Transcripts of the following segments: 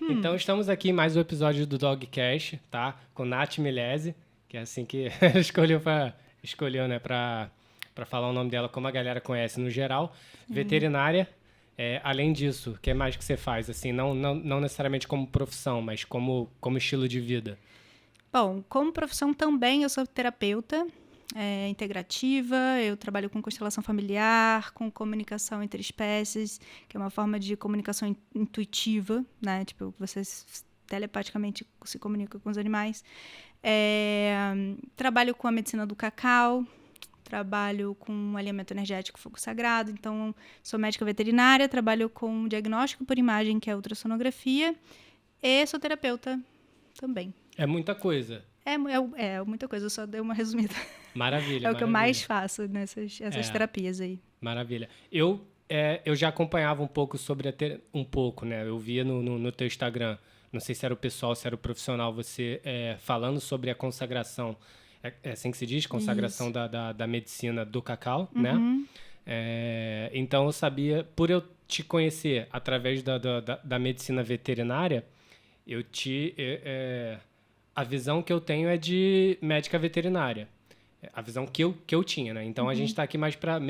Então, estamos aqui em mais um episódio do Dogcast, tá? Com Nath Milese, que é assim que ela escolheu, né, pra falar o nome dela, como a galera conhece no geral. Veterinária. Além disso, o que mais que você faz? Assim, não necessariamente como profissão, mas como estilo de vida. Bom, como profissão também eu sou terapeuta integrativa, eu trabalho com constelação familiar, com comunicação entre espécies, que é uma forma de comunicação intuitiva, né? Tipo, você telepaticamente se comunica com os animais. Trabalho com a medicina do cacau, trabalho com alinhamento energético fogo sagrado, então sou médica veterinária, trabalho com diagnóstico por imagem, que é ultrassonografia, e sou terapeuta também. É muita coisa. É muita coisa, eu só dei uma resumida. Maravilha, É o que eu maravilha. mais faço nessas terapias aí. Maravilha. Eu já acompanhava um pouco sobre um pouco, né? Eu via no teu Instagram, não sei se era o pessoal, se era o profissional, você falando sobre a consagração, é assim que se diz? Consagração da medicina do cacau, né? Então eu sabia, por eu te conhecer através da medicina veterinária, a visão que eu tenho é de médica veterinária. A visão que eu tinha, né? Então a gente está aqui mais para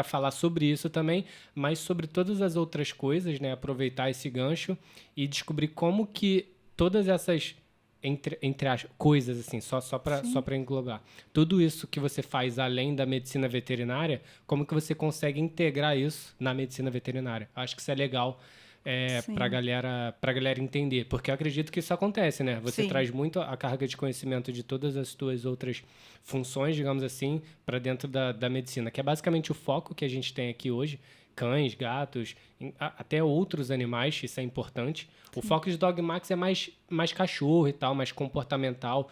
falar sobre isso também, mas sobre todas as outras coisas, né? Aproveitar esse gancho e descobrir como que todas essas entre as coisas, assim, só para englobar. Tudo isso que você faz além da medicina veterinária, como que você consegue integrar isso na medicina veterinária? Acho que isso é legal para galera entender, porque eu acredito que isso acontece, né? Você traz muito a carga de conhecimento de todas as tuas outras funções, digamos assim, para dentro da medicina, que é basicamente o foco que a gente tem aqui hoje, cães, gatos, até outros animais, isso é importante. O foco de Dogmax é mais cachorro e tal, mais comportamental,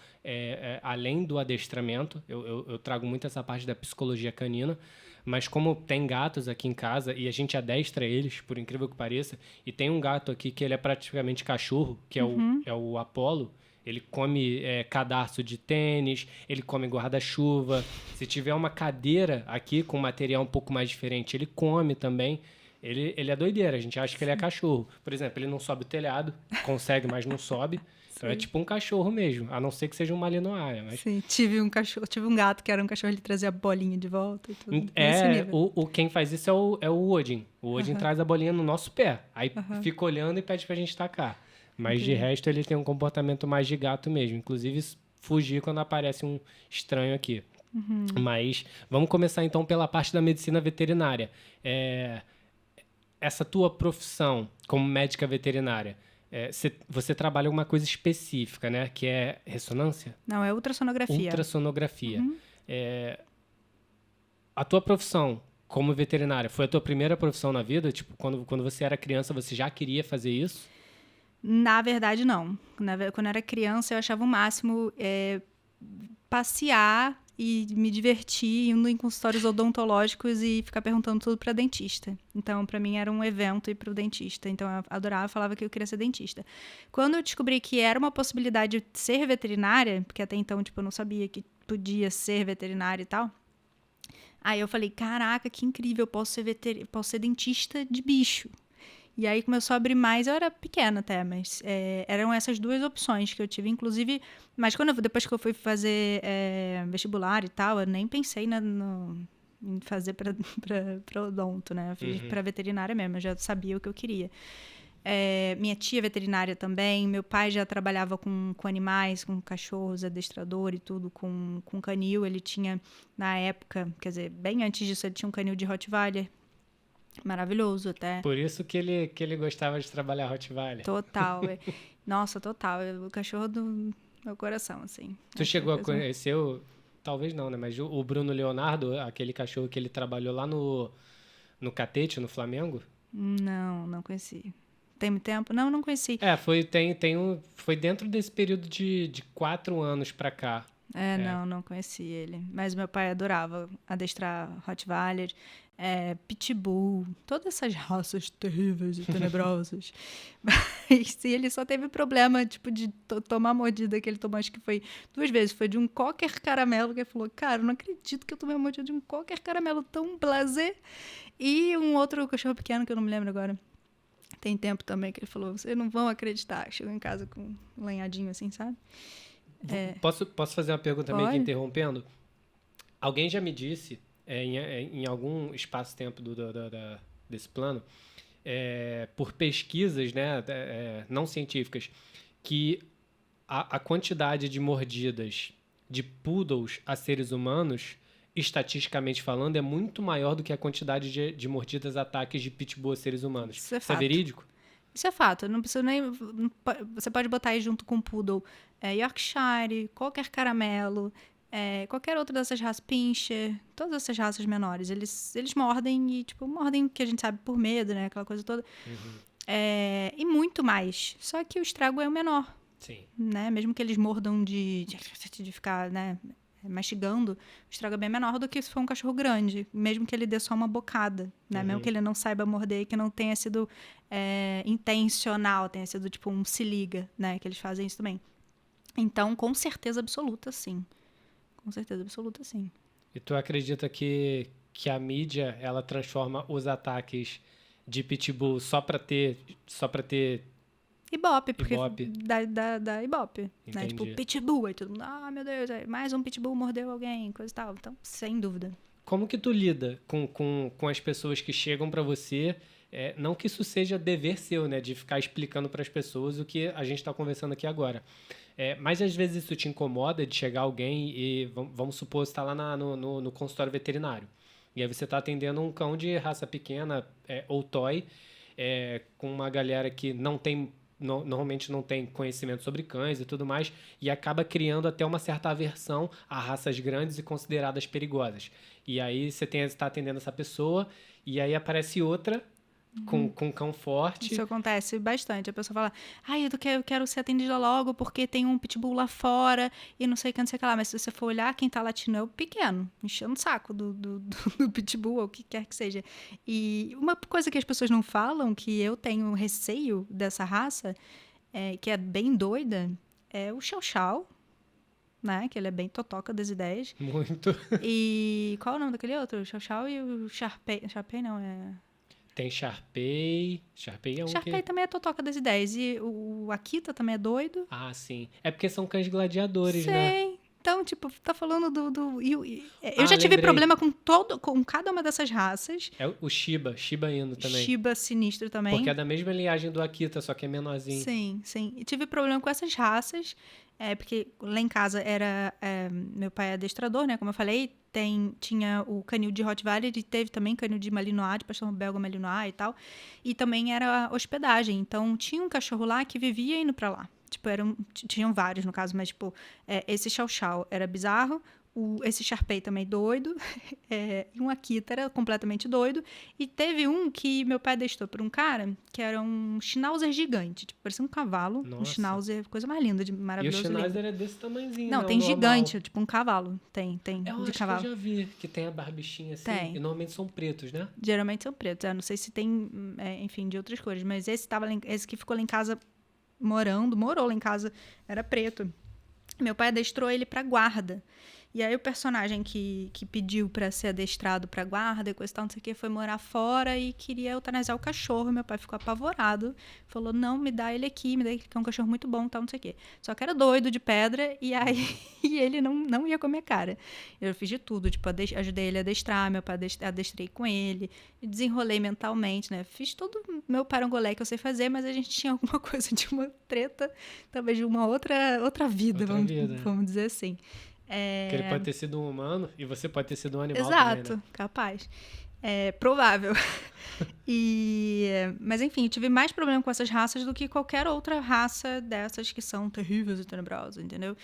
além do adestramento. Eu trago muito essa parte da psicologia canina, mas como tem gatos aqui em casa e a gente adestra eles, por incrível que pareça, e tem um gato aqui que ele é praticamente cachorro, que é o Apollo. Ele come cadarço de tênis, ele come guarda-chuva. Se tiver uma cadeira aqui com material um pouco mais diferente, ele come também. Ele é doideira, a gente acha que ele é cachorro. Por exemplo, ele não sobe o telhado, consegue, mas não sobe. Então é tipo um cachorro mesmo, a não ser que seja um malinois. Mas... Sim, tive um gato que era um cachorro, ele trazia a bolinha de volta e tudo. Nesse nível. Quem faz isso é o Odin. O Odin traz a bolinha no nosso pé. Aí fica olhando e pede pra gente tacar. Mas de resto ele tem um comportamento mais de gato mesmo. Inclusive fugir quando aparece um estranho aqui. Mas vamos começar então pela parte da medicina veterinária. Essa tua profissão como médica veterinária, você trabalha uma coisa específica, né? Que é ressonância? Não, é ultrassonografia. Ultrassonografia. A tua profissão como veterinária foi a tua primeira profissão na vida? Tipo, quando você era criança, você já queria fazer isso? Na verdade, não. Quando eu era criança, eu achava o máximo passear e me divertir indo em consultórios odontológicos e ficar perguntando tudo para dentista. Então, para mim, era um evento ir para o dentista. Então, eu adorava, falava que eu queria ser dentista. Quando eu descobri que era uma possibilidade de ser veterinária, porque até então, tipo, eu não sabia que podia ser veterinária e tal, aí eu falei, caraca, que incrível, eu posso ser dentista de bicho. E aí começou a abrir mais, eu era pequena até, mas eram essas duas opções que eu tive, inclusive, mas depois que eu fui fazer vestibular e tal, eu nem pensei em fazer para odonto, né? Eu fiz para veterinária mesmo, eu já sabia o que eu queria. Minha tia é veterinária também, meu pai já trabalhava com animais, com cachorros, adestrador e tudo, com canil, ele tinha, na época, quer dizer, bem antes disso, ele tinha um canil de Rottweiler, maravilhoso até. Por isso que ele gostava de trabalhar Rottweiler. Total. Nossa, total. O cachorro do meu coração, assim. Tu chegou a conhecer talvez não, né? Mas o Bruno Leonardo, aquele cachorro que ele trabalhou lá no Catete, no Flamengo? Não conheci. Tem muito tempo? Não conheci. Foi dentro desse período de 4 anos pra cá. Não conheci ele. Mas meu pai adorava adestrar Rottweiler, Pitbull, todas essas raças terríveis e tenebrosas. Mas ele só teve problema, tipo, de tomar a mordida que ele tomou, acho que foi 2 vezes. Foi de um Cocker caramelo, que ele falou, cara, eu não acredito que eu tomei a mordida de um Cocker caramelo tão blasé. E um outro cachorro pequeno, que eu não me lembro agora, Tem tempo também que ele falou, vocês não vão acreditar. Chegou em casa com um lenhadinho assim, sabe? Posso fazer uma pergunta meio que Pode. interrompendo? Alguém já me disse, em algum espaço-tempo desse plano, por pesquisas, né, não científicas, que a quantidade de mordidas de poodles a seres humanos, estatisticamente falando, é muito maior do que a quantidade de mordidas a ataques de pitbull a seres humanos. Isso é Isso é fato. verídico? Isso é fato. Não precisa nem. Você pode botar aí junto com o poodle Yorkshire, qualquer caramelo, qualquer outra dessas raças, Pinscher, todas essas raças menores. Eles mordem e, tipo, mordem que a gente sabe por medo, né? Aquela coisa toda. E muito mais. Só que o estrago é o menor. Sim. Né? Mesmo que eles mordam de ficar, né, mastigando, o estrago é bem menor do que se for um cachorro grande, mesmo que ele dê só uma bocada, né? Mesmo que ele não saiba morder e que não tenha sido intencional, tenha sido tipo um se liga, né? Que eles fazem isso também. Então, com certeza absoluta, sim. Com certeza absoluta, sim. E tu acredita que a mídia, ela transforma os ataques de pitbull só pra ter Ibope, porque Ibope. da Ibope, né? Tipo, Entendi. pitbull, aí todo mundo, meu Deus, mais um pitbull mordeu alguém, coisa e tal. Então, sem dúvida. Como que tu lida com as pessoas que chegam pra você? Não que isso seja dever seu, né? De ficar explicando para as pessoas o que a gente está conversando aqui agora. Mas às vezes isso te incomoda de chegar alguém e, vamos supor, você está lá no consultório veterinário. E aí você está atendendo um cão de raça pequena ou toy, com uma galera que normalmente não tem conhecimento sobre cães e tudo mais, e acaba criando até uma certa aversão a raças grandes e consideradas perigosas. E aí você está atendendo essa pessoa, e aí aparece outra com um cão forte. Isso acontece bastante. A pessoa fala, eu quero ser atendida logo porque tem um pitbull lá fora e não sei o que, não sei o que lá. Mas se você for olhar, quem tá latindo é o pequeno, enchendo o saco do pitbull, ou o que quer que seja. E uma coisa que as pessoas não falam, que eu tenho receio dessa raça, que é bem doida, é o Chow Chow, né? Que ele é bem totoca das ideias. Muito. E qual é o nome daquele outro? O Chow Chow e o Sharpei. Sharpei não, Tem Sharpei. Sharpei é um Sharpei também é totoca das ideias. E o Akita também é doido. Ah, sim. É porque são cães gladiadores, né? Sei. Então, tipo, tá falando eu já tive lembrei. problema com cada uma dessas raças. É o Shiba Inu também. Shiba sinistro também. Porque é da mesma linhagem do Akita, só que é menorzinho. Sim, sim. E tive problema com essas raças, porque lá em casa meu pai é adestrador, né? Como eu falei, tinha o canil de Rottweiler e teve também canil de Malinois, de pastor belga Malinois e tal. E também era hospedagem. Então, tinha um cachorro lá que vivia indo pra lá. Tipo, tinham vários, no caso, mas, tipo, esse Chow Chow era bizarro. Esse Sharpei também doido. E um Akita era completamente doido. E teve um que meu pai adestrou por um cara que era um Schnauzer gigante. Tipo, parecia um cavalo. Nossa. Um Schnauzer, coisa mais linda, maravilhoso. E o Schnauzer é desse tamanhozinho, Não, né? tem O normal. gigante, tipo um cavalo. Tem Eu de acho cavalo. que eu já vi, que tem a barbichinha assim. Tem. E normalmente são pretos, né? Geralmente são pretos. Não sei se tem, enfim, de outras cores. Mas esse que ficou lá em casa morou lá em casa, era preto. Meu pai adestrou ele pra guarda. E aí o personagem que pediu pra ser adestrado pra guarda e coisa e tal, não sei o que, foi morar fora e queria eutanasiar o cachorro. Meu pai ficou apavorado. Falou, não, me dá ele aqui, que é um cachorro muito bom, tal, não sei o que. Só que era doido de pedra e aí ele não ia com a minha cara. Eu fiz de tudo, tipo, ajudei ele a adestrar, meu pai adestrei com ele, desenrolei mentalmente, né? Fiz todo o meu parangolé que eu sei fazer, mas a gente tinha alguma coisa de uma treta, talvez de uma outra vida, vamos dizer assim. Que ele pode ter sido um humano e você pode ter sido um animal Exato, também, né? capaz. Provável. Mas enfim, eu tive mais problema com essas raças do que qualquer outra raça dessas que são terríveis e tenebrosas, entendeu?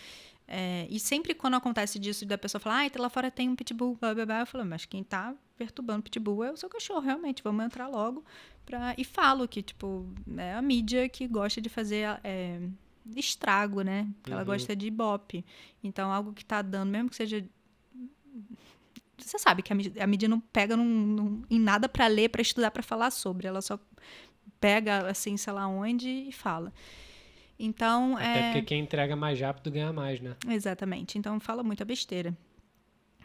E sempre quando acontece disso, da pessoa falar, lá fora tem um pitbull, blá, blá, blá, eu falo, mas quem tá perturbando o pitbull é o seu cachorro, realmente, vamos entrar logo. E falo que, tipo, é a mídia que gosta de fazer estrago, né? Ela gosta de ibope. Então, algo que tá dando, mesmo que seja... Você sabe que a mídia não pega em nada pra ler, pra estudar, pra falar sobre. Ela só pega, assim, sei lá onde e fala. Então, Até porque quem entrega mais rápido ganha mais, né? Exatamente. Então, fala muita besteira.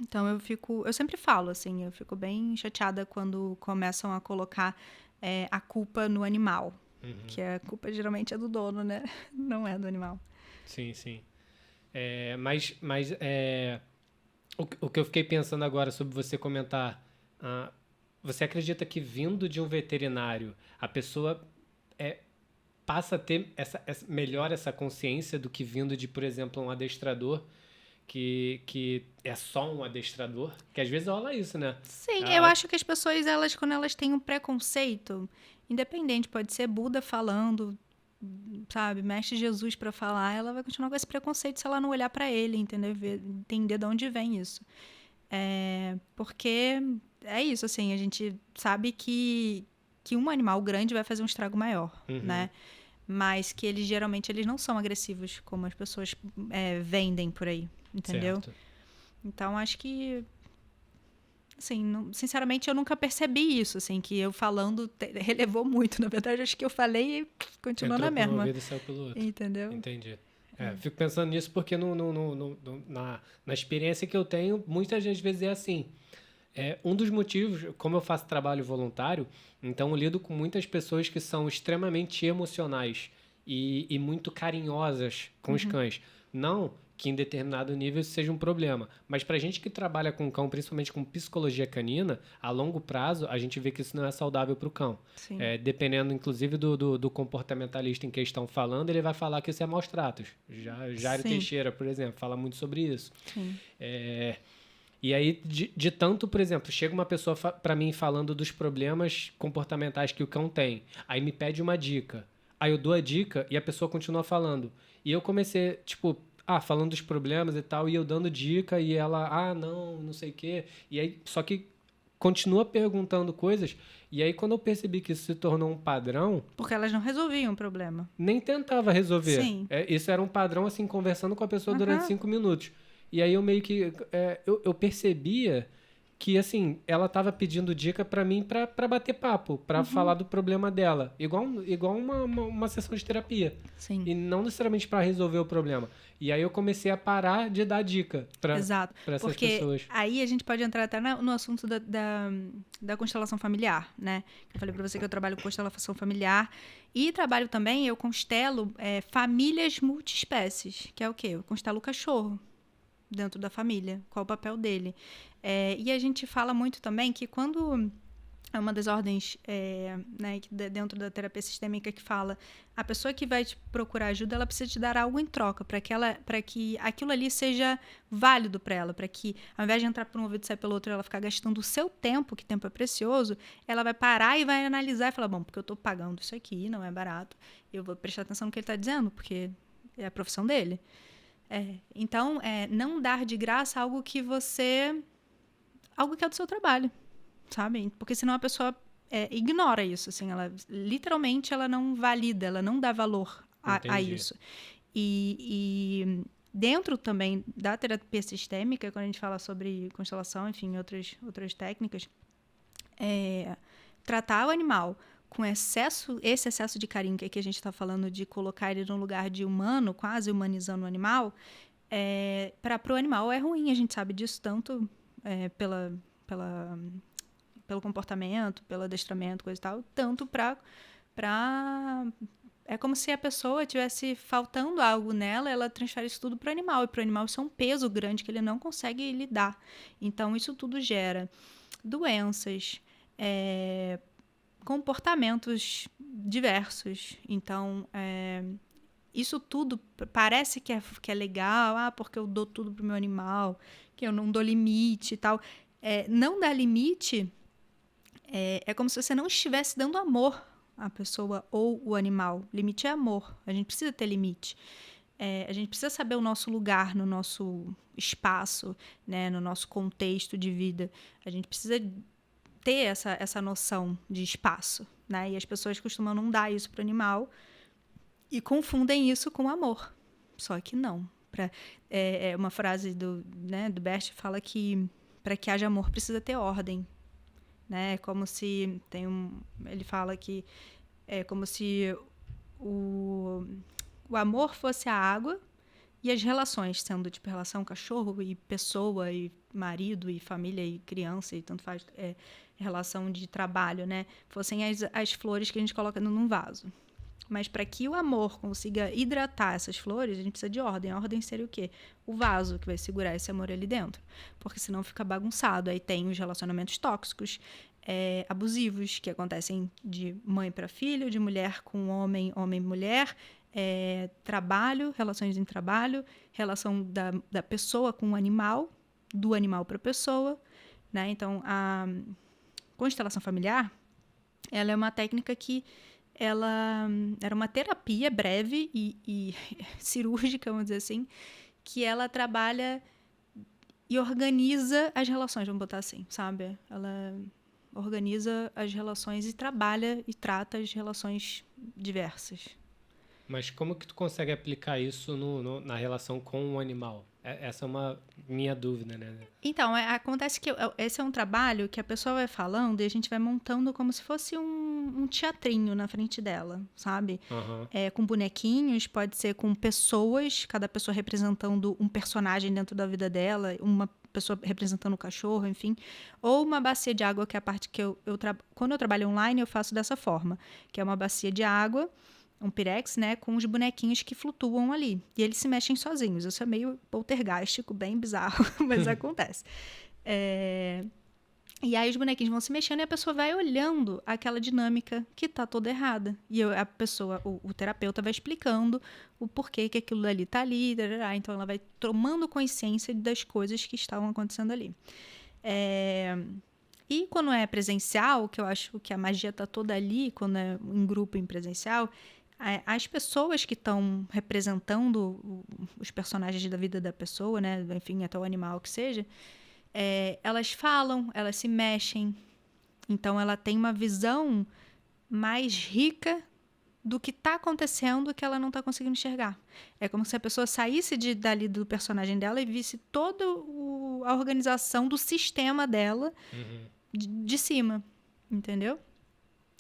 Então, eu sempre falo, assim, eu fico bem chateada quando começam a colocar a culpa no animal. Que a culpa geralmente é do dono, né? Não é do animal. Sim, sim. O que eu fiquei pensando agora sobre você comentar, você acredita que vindo de um veterinário, a pessoa passa a ter melhor essa consciência do que vindo de, por exemplo, um adestrador, que é só um adestrador? Que às vezes rola isso, né? Sim, eu acho que as pessoas, quando elas têm um preconceito, independente, pode ser Buda falando, sabe, Mestre Jesus para falar, ela vai continuar com esse preconceito se ela não olhar para ele, entendeu? Entender de onde vem isso. Porque é isso, assim, a gente sabe que um animal grande vai fazer um estrago maior, né? Mas que geralmente eles não são agressivos como as pessoas vendem por aí, entendeu? Certo. Então, acho que, assim, sinceramente, eu nunca percebi isso, assim, que eu falando relevou muito. Na verdade, acho que eu falei e continuou na mesma. Entrou por um ouvido e saiu pelo outro. Entendeu? Entendi. Fico pensando nisso porque na experiência que eu tenho, muitas das vezes é assim. Um dos motivos, como eu faço trabalho voluntário, então eu lido com muitas pessoas que são extremamente emocionais e muito carinhosas com os cães. Não que em determinado nível isso seja um problema, mas para a gente que trabalha com cão, principalmente com psicologia canina, a longo prazo a gente vê que isso não é saudável para o cão. Sim. Dependendo, inclusive, do comportamentalista em questão falando, ele vai falar que isso é maus tratos. Jairo Sim. Teixeira, por exemplo, fala muito sobre isso. Sim. E aí, de tanto, por exemplo, chega uma pessoa para mim falando dos problemas comportamentais que o cão tem. Aí me pede uma dica. Aí eu dou a dica e a pessoa continua falando. E eu comecei, tipo, falando dos problemas e tal, e eu dando dica e ela, não sei o quê. E aí, só que continua perguntando coisas. E aí, quando eu percebi que isso se tornou um padrão... Porque elas não resolviam o problema. Nem tentava resolver. Sim. Isso era um padrão, assim, conversando com a pessoa durante 5 minutos. E aí eu meio que... eu percebia que, assim, ela tava pedindo dica pra mim pra bater papo, pra falar do problema dela. Igual uma sessão de terapia. Sim. E não necessariamente pra resolver o problema. E aí eu comecei a parar de dar dica pra Exato. essas Porque pessoas. aí a gente pode entrar até no assunto da constelação familiar, né? Eu falei pra você que eu trabalho com constelação familiar e trabalho também, eu constelo famílias multiespécies, que é o quê? Eu constelo o cachorro dentro da família, qual o papel dele. E a gente fala muito também que quando é uma das ordens né, dentro da terapia sistêmica que fala a pessoa que vai te procurar ajuda, ela precisa te dar algo em troca para que aquilo ali seja válido para ela, para que ao invés de entrar por um ouvido e sair pelo outro, ela ficar gastando o seu tempo, que tempo é precioso, ela vai parar e vai analisar e falar, bom, porque eu estou pagando isso aqui, não é barato, eu vou prestar atenção no que ele está dizendo, porque é a profissão dele. Então, não dar de graça algo que é do seu trabalho, sabe? Porque senão a pessoa ignora isso, assim, ela literalmente ela não valida, ela não dá valor a isso. E dentro também da terapia sistêmica, quando a gente fala sobre constelação, enfim, outras técnicas, tratar o animal com esse excesso de carinho que aqui a gente está falando de colocar ele no lugar de humano, quase humanizando o animal, para o animal é ruim, a gente sabe disso tanto pelo comportamento, pelo adestramento, coisa e tal, tanto para é como se a pessoa tivesse faltando algo nela, ela transfere isso tudo para o animal, e para o animal isso é um peso grande que ele não consegue lidar. Então, isso tudo gera doenças, comportamentos diversos. Então, isso tudo parece que é legal, porque eu dou tudo pro meu animal, que eu não dou limite e tal. Não dar limite é como se você não estivesse dando amor à pessoa ou o animal. Limite é amor. A gente precisa ter limite. A gente precisa saber o nosso lugar no nosso espaço, né, no nosso contexto de vida. A gente precisa ter essa noção de espaço, né? E as pessoas costumam não dar isso para o animal e confundem isso com amor. Só que não. Uma frase do Bert fala que para que haja amor precisa ter ordem, né? Como se ele fala que é como se o amor fosse a água e as relações, sendo tipo relação cachorro e pessoa e marido e família e criança e tanto faz, relação de trabalho, né? Fossem as flores que a gente coloca num vaso. Mas para que o amor consiga hidratar essas flores, a gente precisa de ordem. A ordem seria o quê? O vaso que vai segurar esse amor ali dentro. Porque senão fica bagunçado. Aí tem os relacionamentos tóxicos, abusivos, que acontecem de mãe para filho, de mulher com homem, homem e mulher, trabalho, relações em trabalho, relação da pessoa com o animal, do animal para a pessoa, né? Então, a constelação familiar, ela é uma técnica que ela era uma terapia breve e cirúrgica, vamos dizer assim, que ela trabalha e organiza as relações, vamos botar assim, sabe? Ela organiza as relações e trabalha e trata as relações diversas. Mas como que tu consegue aplicar isso na relação com o animal? Essa é uma minha dúvida, né? Então, acontece que esse é um trabalho que a pessoa vai falando e a gente vai montando como se fosse um teatrinho na frente dela, sabe? Uhum. Com bonequinhos, pode ser com pessoas, cada pessoa representando um personagem dentro da vida dela, uma pessoa representando o cachorro, enfim. Ou uma bacia de água, que é a parte que quando eu trabalho online, eu faço dessa forma, que é uma bacia de água, um pirex, né, com os bonequinhos que flutuam ali. E eles se mexem sozinhos. Isso é meio poltergástico, bem bizarro, mas acontece. E aí os bonequinhos vão se mexendo e a pessoa vai olhando aquela dinâmica que tá toda errada. E a pessoa, o terapeuta vai explicando o porquê que aquilo ali tá ali. Então ela vai tomando consciência das coisas que estavam acontecendo ali. E quando é presencial, que eu acho que a magia tá toda ali, quando é em grupo, em presencial, as pessoas que estão representando os personagens da vida da pessoa, né, enfim, até o animal que seja, elas falam, elas se mexem. Então, ela tem uma visão mais rica do que está acontecendo que ela não está conseguindo enxergar. É como se a pessoa saísse dali do personagem dela e visse toda a organização do sistema dela de cima, entendeu?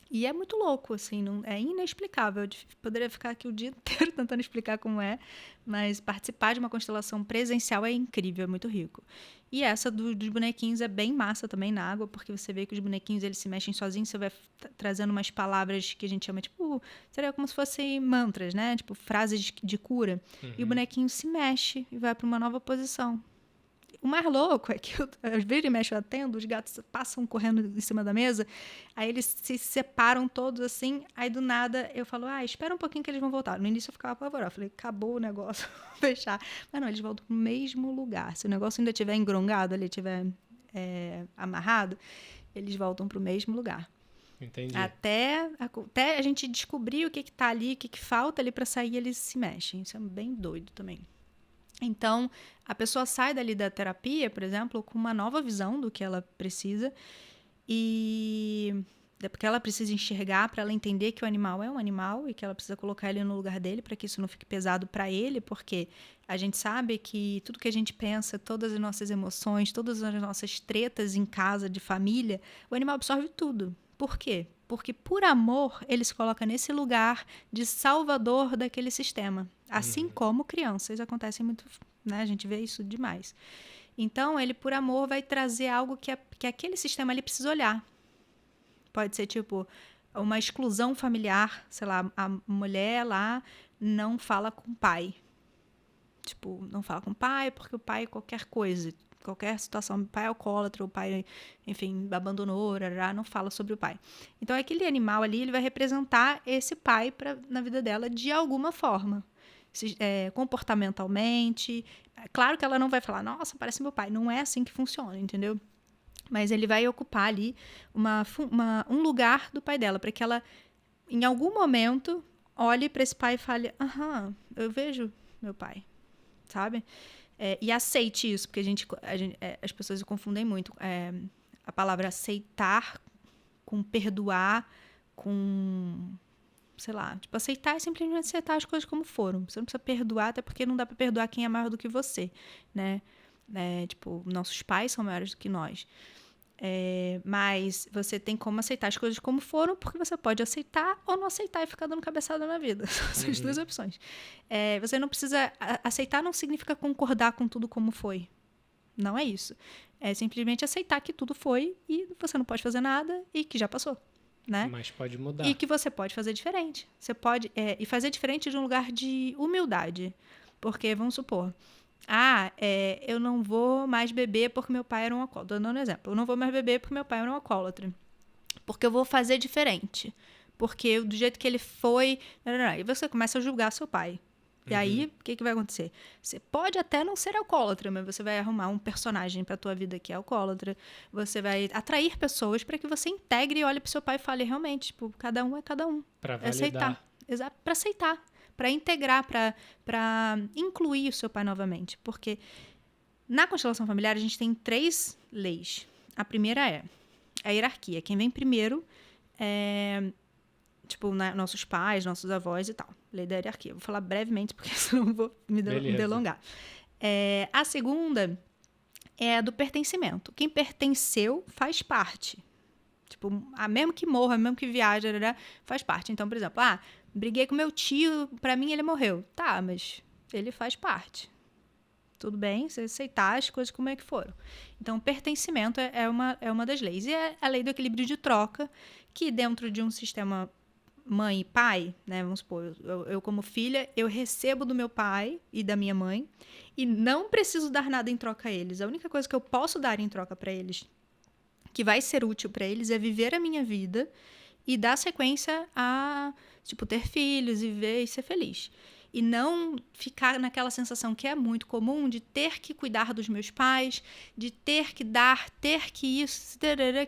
E é muito louco, assim, é inexplicável. Eu poderia ficar aqui o dia inteiro tentando explicar como é, mas participar de uma constelação presencial é incrível, é muito rico. E essa dos bonequinhos é bem massa também na água, porque você vê que os bonequinhos eles se mexem sozinhos, você vai trazendo umas palavras que a gente chama, tipo, seria como se fossem mantras, né? Tipo, frases de cura. E o bonequinho se mexe e vai para uma nova posição. O mais louco é que às vezes e mexe eu atendo, os gatos passam correndo em cima da mesa, aí eles se separam todos assim, aí do nada eu falo, espera um pouquinho que eles vão voltar. No início eu ficava apavorada, falei, acabou o negócio, vou fechar. Mas não, eles voltam pro mesmo lugar. Se o negócio ainda estiver engrongado, ele estiver amarrado, eles voltam pro mesmo lugar. Entendi. Até a gente descobrir o que tá ali, o que falta ali para sair, eles se mexem. Isso é bem doido também. Então, a pessoa sai dali da terapia, por exemplo, com uma nova visão do que ela precisa e porque ela precisa enxergar para ela entender que o animal é um animal e que ela precisa colocar ele no lugar dele para que isso não fique pesado para ele, porque a gente sabe que tudo que a gente pensa, todas as nossas emoções, todas as nossas tretas em casa, de família, o animal absorve tudo. Por quê? Porque, por amor, ele se coloca nesse lugar de salvador daquele sistema. Assim como crianças, acontece muito, né? A gente vê isso demais. Então, ele, por amor, vai trazer algo que aquele sistema ali precisa olhar. Pode ser, tipo, uma exclusão familiar. Sei lá, a mulher lá não fala com o pai. Tipo, não fala com o pai porque o pai qualquer coisa... Qualquer situação, o pai é alcoólatra, o pai, enfim, abandonou, não fala sobre o pai. Então, aquele animal ali, ele vai representar esse pai na vida dela de alguma forma. Comportamentalmente. Claro que ela não vai falar, nossa, parece meu pai. Não é assim que funciona, entendeu? Mas ele vai ocupar ali um lugar do pai dela, para que ela, em algum momento, olhe para esse pai e fale, eu vejo meu pai, sabe? E aceite isso, porque as pessoas confundem muito a palavra aceitar com perdoar, com, sei lá, tipo, aceitar é simplesmente aceitar as coisas como foram. Você não precisa perdoar, até porque não dá para perdoar quem é maior do que você, né? Tipo, nossos pais são maiores do que nós. Mas você tem como aceitar as coisas como foram, porque você pode aceitar ou não aceitar e ficar dando cabeçada na vida. São essas duas opções. Você não precisa... Aceitar não significa concordar com tudo como foi. Não é isso. É simplesmente aceitar que tudo foi e você não pode fazer nada e que já passou. né? Mas pode mudar. E que você pode fazer diferente. Você pode... e fazer diferente de um lugar de humildade. Porque, vamos supor... eu não vou mais beber porque meu pai era um alcoólatra. Dando um exemplo. Eu não vou mais beber porque meu pai era um alcoólatra. Porque eu vou fazer diferente. Porque do jeito que ele foi... E você começa a julgar seu pai. E aí, o que vai acontecer? Você pode até não ser alcoólatra, mas você vai arrumar um personagem pra tua vida que é alcoólatra. Você vai atrair pessoas para que você integre e olhe pro seu pai e fale realmente, tipo, cada um é cada um. Pra validar. Aceitar. Exato, pra aceitar. Pra integrar, pra incluir o seu pai novamente. Porque na constelação familiar a gente tem 3 leis. A primeira é a hierarquia. Quem vem primeiro é... Tipo, nossos pais, nossos avós e tal. Lei da hierarquia. Vou falar brevemente, porque senão vou me delongar. A segunda é a do pertencimento. Quem pertenceu faz parte. Tipo, mesmo que morra, mesmo que viaje, faz parte. Então, por exemplo, briguei com meu tio, pra mim ele morreu. Tá, mas ele faz parte. Tudo bem, você aceitar as coisas como é que foram. Então, pertencimento é uma das leis. E é a lei do equilíbrio de troca, que dentro de um sistema mãe e pai, né, vamos supor, eu como filha, eu recebo do meu pai e da minha mãe e não preciso dar nada em troca a eles. A única coisa que eu posso dar em troca para eles, que vai ser útil para eles, é viver a minha vida e dar sequência a, tipo, ter filhos e viver e ser feliz. E não ficar naquela sensação que é muito comum de ter que cuidar dos meus pais, de ter que dar, ter que isso,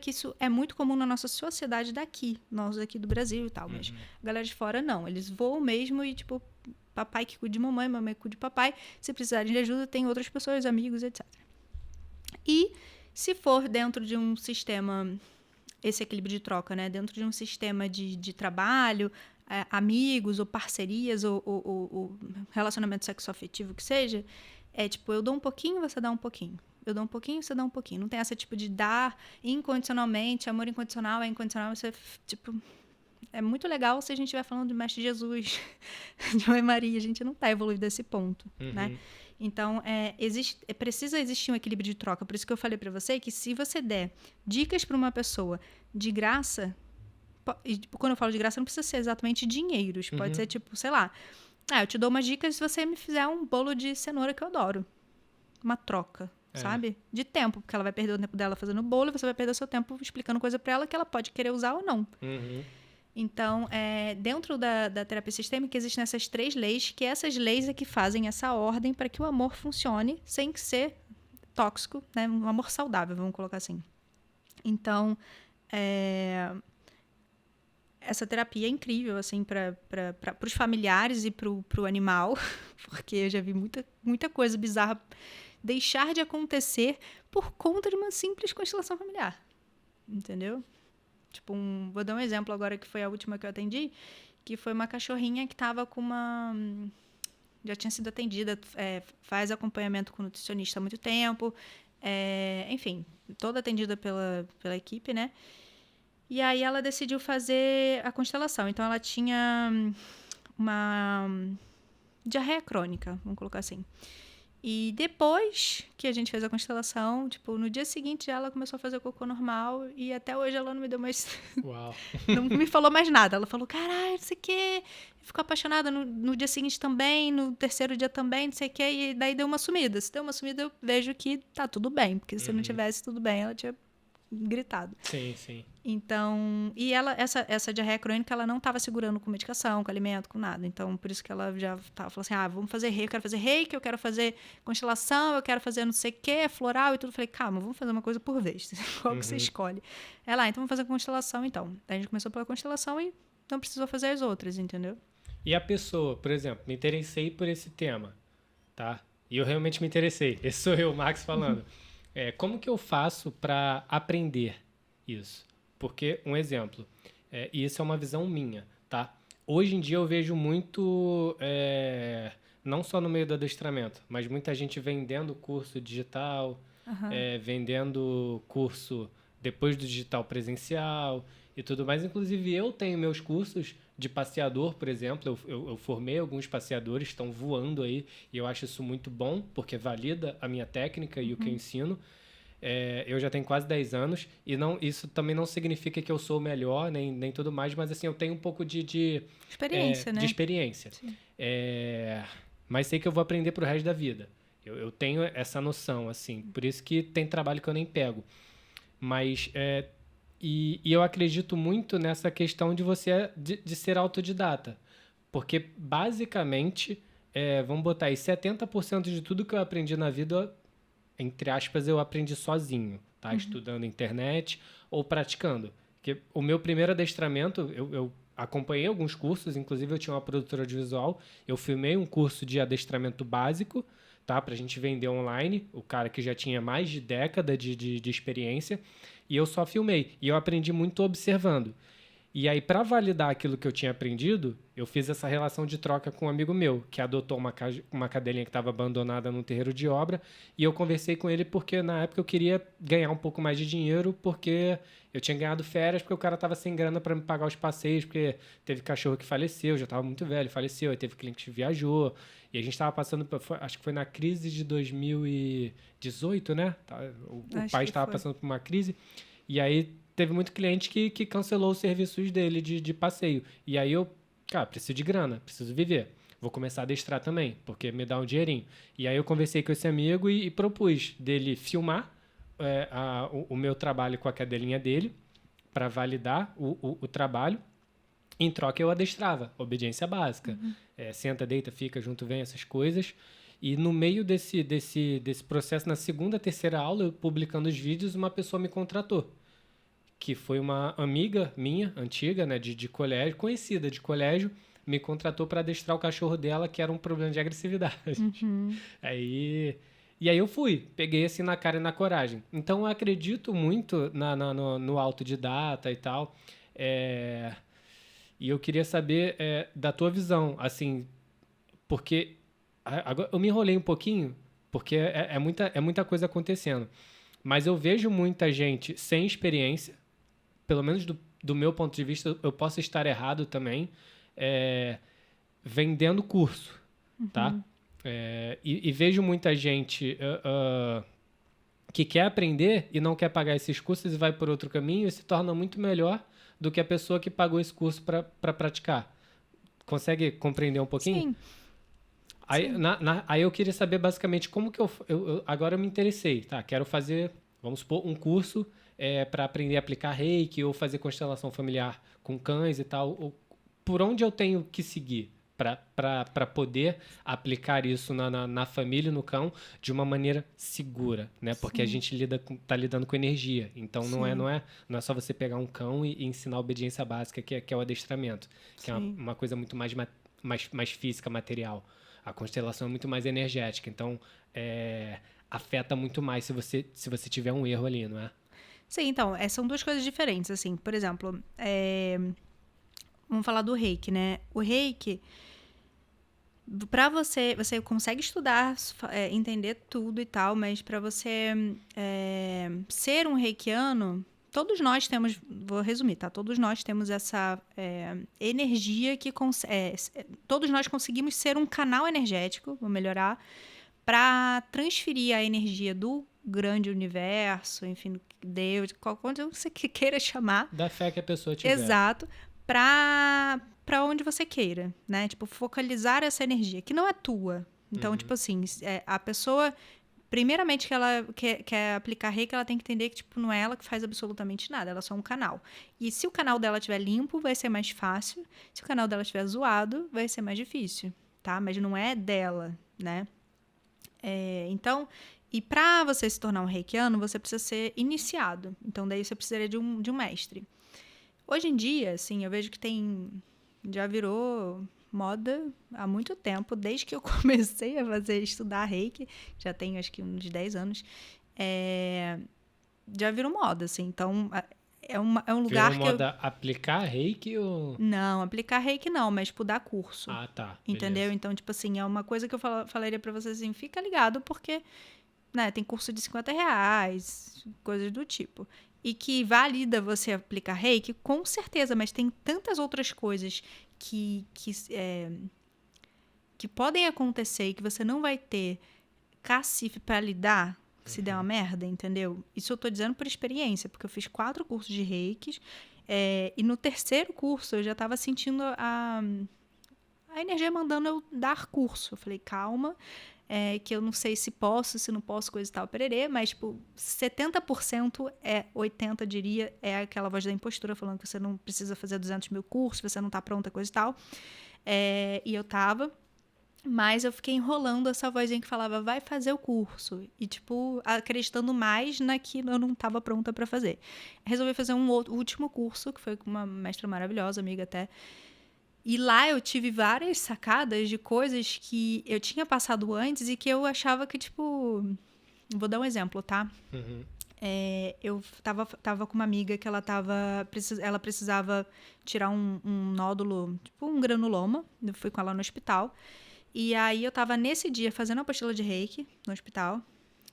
que isso é muito comum na nossa sociedade daqui, nós aqui do Brasil e tal, mas a galera de fora não, eles voam mesmo e tipo, papai que cuida de mamãe que cuida de papai, se precisarem de ajuda tem outras pessoas, amigos, etc. E se for dentro de um sistema, esse equilíbrio de troca, né, dentro de um sistema de trabalho, amigos ou parcerias ou relacionamento sexoafetivo que seja, é tipo, eu dou um pouquinho, você dá um pouquinho. Eu dou um pouquinho, você dá um pouquinho. Não tem essa tipo de dar incondicionalmente, amor incondicional, é incondicional, você, tipo... É muito legal se a gente estiver falando de Mestre Jesus, de Mãe Maria, a gente não está evoluído a esse ponto, né? Então, precisa existir um equilíbrio de troca. Por isso que eu falei para você que se você der dicas para uma pessoa de graça... E quando eu falo de graça, não precisa ser exatamente dinheiros. Pode ser tipo, sei lá, eu te dou umas dicas se você me fizer um bolo de cenoura que eu adoro. Uma troca, sabe? De tempo, porque ela vai perder o tempo dela fazendo bolo e você vai perder o seu tempo explicando coisa pra ela que ela pode querer usar ou não. Então, dentro da terapia sistêmica existem essas 3 leis, que essas leis é que fazem essa ordem para que o amor funcione sem ser tóxico, né? Um amor saudável, vamos colocar assim. Então, essa terapia é incrível, assim, para os familiares e para o animal, porque eu já vi muita coisa bizarra deixar de acontecer por conta de uma simples constelação familiar. Entendeu? Tipo, vou dar um exemplo agora, que foi a última que eu atendi, que foi uma cachorrinha que estava com uma... Já tinha sido atendida, faz acompanhamento com nutricionista há muito tempo, enfim, toda atendida pela equipe, né? E aí ela decidiu fazer a constelação. Então, ela tinha uma diarreia crônica, vamos colocar assim. E depois que a gente fez a constelação, tipo, no dia seguinte ela começou a fazer cocô normal e até hoje ela não me deu mais... Uau. Não me falou mais nada. Ela falou, caralho, não sei o quê. Ficou apaixonada no dia seguinte também, no terceiro dia também, não sei o quê. E daí deu uma sumida. Se deu uma sumida, eu vejo que tá tudo bem. Porque se não tivesse tudo bem, ela tinha gritado. Sim, sim. Então, e essa diarreia crônica, ela não estava segurando com medicação, com alimento, com nada. Então, por isso que ela já falou assim, vamos fazer reiki, eu quero fazer reiki, eu quero fazer constelação, eu quero fazer não sei o quê, floral e tudo. Eu falei, calma, vamos fazer uma coisa por vez. Qual que você escolhe? Ela, então vamos fazer constelação, então. Daí a gente começou pela constelação e não precisou fazer as outras, entendeu? E a pessoa, por exemplo, me interessei por esse tema, tá? E eu realmente me interessei. Esse sou eu, Max, falando. Como que eu faço para aprender isso? Porque, um exemplo, e isso é uma visão minha, tá? Hoje em dia eu vejo muito, não só no meio do adestramento, mas muita gente vendendo curso digital, vendendo curso depois do digital presencial e tudo mais. Inclusive, eu tenho meus cursos de passeador, por exemplo. Eu formei alguns passeadores, estão voando aí, e eu acho isso muito bom, porque valida a minha técnica e o que eu ensino. Eu já tenho quase 10 anos e isso também não significa que eu sou o melhor, nem tudo mais, mas assim, eu tenho um pouco de Experiência, né? de experiência. Mas sei que eu vou aprender pro resto da vida. Eu tenho essa noção, assim. Por isso que tem trabalho que eu nem pego. Mas, e eu acredito muito nessa questão de você de ser autodidata. Porque, basicamente, vamos botar aí, 70% de tudo que eu aprendi na vida, entre aspas, eu aprendi sozinho, tá? Estudando internet ou praticando. Porque o meu primeiro adestramento, eu acompanhei alguns cursos, inclusive eu tinha uma produtora de visual, eu filmei um curso de adestramento básico, tá? Pra gente vender online, o cara que já tinha mais de década de experiência, e eu só filmei. E eu aprendi muito observando. E aí, para validar aquilo que eu tinha aprendido, eu fiz essa relação de troca com um amigo meu, que adotou uma cadelinha que estava abandonada num terreiro de obra, e eu conversei com ele porque, na época, eu queria ganhar um pouco mais de dinheiro, porque eu tinha ganhado férias, porque o cara estava sem grana para me pagar os passeios, porque teve cachorro que faleceu, já estava muito velho, faleceu, aí teve cliente que viajou, e a gente estava passando, acho que foi na crise de 2018, né? O pai estava passando por uma crise, e aí teve muito cliente que cancelou os serviços dele de passeio. E aí eu, cara, preciso de grana, preciso viver. Vou começar a adestrar também, porque me dá um dinheirinho. E aí eu conversei com esse amigo e propus dele filmar o meu trabalho com a cadelinha dele, para validar o trabalho. Em troca eu adestrava, obediência básica. Senta, deita, fica, junto, vem, essas coisas. E no meio desse processo, na segunda, terceira aula, eu publicando os vídeos, uma pessoa me contratou, que foi uma amiga minha, antiga, né, de colégio, conhecida de colégio, me contratou para adestrar o cachorro dela, que era um problema de agressividade. E aí eu fui, peguei assim na cara e na coragem. Então eu acredito muito no autodidata e tal. E eu queria saber da tua visão, assim, porque agora eu me enrolei um pouquinho, porque é muita coisa acontecendo. Mas eu vejo muita gente sem experiência, pelo menos do meu ponto de vista, eu posso estar errado também, vendendo curso, tá? E vejo muita gente que quer aprender e não quer pagar esses cursos e vai por outro caminho e se torna muito melhor do que a pessoa que pagou esse curso para praticar. Consegue compreender um pouquinho? Sim. Aí eu queria saber basicamente como que agora eu me interessei, tá? Quero fazer, vamos supor, um curso para aprender a aplicar reiki ou fazer constelação familiar com cães e tal. Por onde eu tenho que seguir para poder aplicar isso na família e no cão de uma maneira segura, né? Porque a gente tá lidando com energia. Então não é só você pegar um cão e ensinar a obediência básica, que é o adestramento, que é uma coisa muito mais física, material. A constelação é muito mais energética, então afeta muito mais se você tiver um erro ali, não é? Sim, então, são duas coisas diferentes, assim. Por exemplo, vamos falar do reiki, né? O reiki, pra você consegue estudar, entender tudo e tal, mas pra você ser um reikiano, todos nós temos, vou resumir, tá? Todos nós temos essa energia que todos nós conseguimos ser um canal energético, vou melhorar, para transferir a energia do grande universo, enfim, Deus, onde você queira chamar. Da fé que a pessoa tiver. Exato. Para onde você queira, né? Tipo, focalizar essa energia, que não é tua. Então, tipo assim, a pessoa, primeiramente que ela quer aplicar reiki, ela tem que entender que, tipo, não é ela que faz absolutamente nada, ela é só um canal. E se o canal dela estiver limpo, vai ser mais fácil. Se o canal dela estiver zoado, vai ser mais difícil, tá? Mas não é dela, né? Então, e para você se tornar um reikiano, você precisa ser iniciado. Então, daí você precisaria de um mestre. Hoje em dia, assim, eu vejo que já virou moda há muito tempo, desde que eu comecei a estudar reiki, já tenho acho que uns 10 anos, já virou moda, assim. Então, é um lugar virou moda aplicar reiki ou... Não, aplicar reiki não, mas tipo, dar curso. Ah, tá. Entendeu? Beleza. Então, tipo assim, é uma coisa que eu falaria pra vocês assim, fica ligado, porque, né, tem curso de R$50, coisas do tipo. E que valida você aplicar reiki, com certeza, mas tem tantas outras coisas que podem acontecer e que você não vai ter cacife pra lidar, se der uma merda, entendeu? Isso eu tô dizendo por experiência, porque eu fiz 4 cursos de reiki, e no terceiro curso eu já tava sentindo a energia mandando eu dar curso. Eu falei, calma, que eu não sei se posso, se não posso, coisa e tal, pererê, mas, tipo, 70% 80%, diria, é aquela voz da impostura falando que você não precisa fazer 200 mil cursos, você não tá pronta, coisa e tal. E eu tava, mas eu fiquei enrolando essa vozinha que falava, vai fazer o curso. E, tipo, acreditando mais naquilo eu não tava pronta pra fazer. Resolvi fazer um último curso, que foi com uma mestra maravilhosa, amiga até. E lá eu tive várias sacadas de coisas que eu tinha passado antes e que eu achava que, tipo... Vou dar um exemplo, tá? Uhum. Eu tava com uma amiga que ela precisava tirar um nódulo, tipo um granuloma. Eu fui com ela no hospital. E aí eu tava nesse dia fazendo a apostila de reiki no hospital.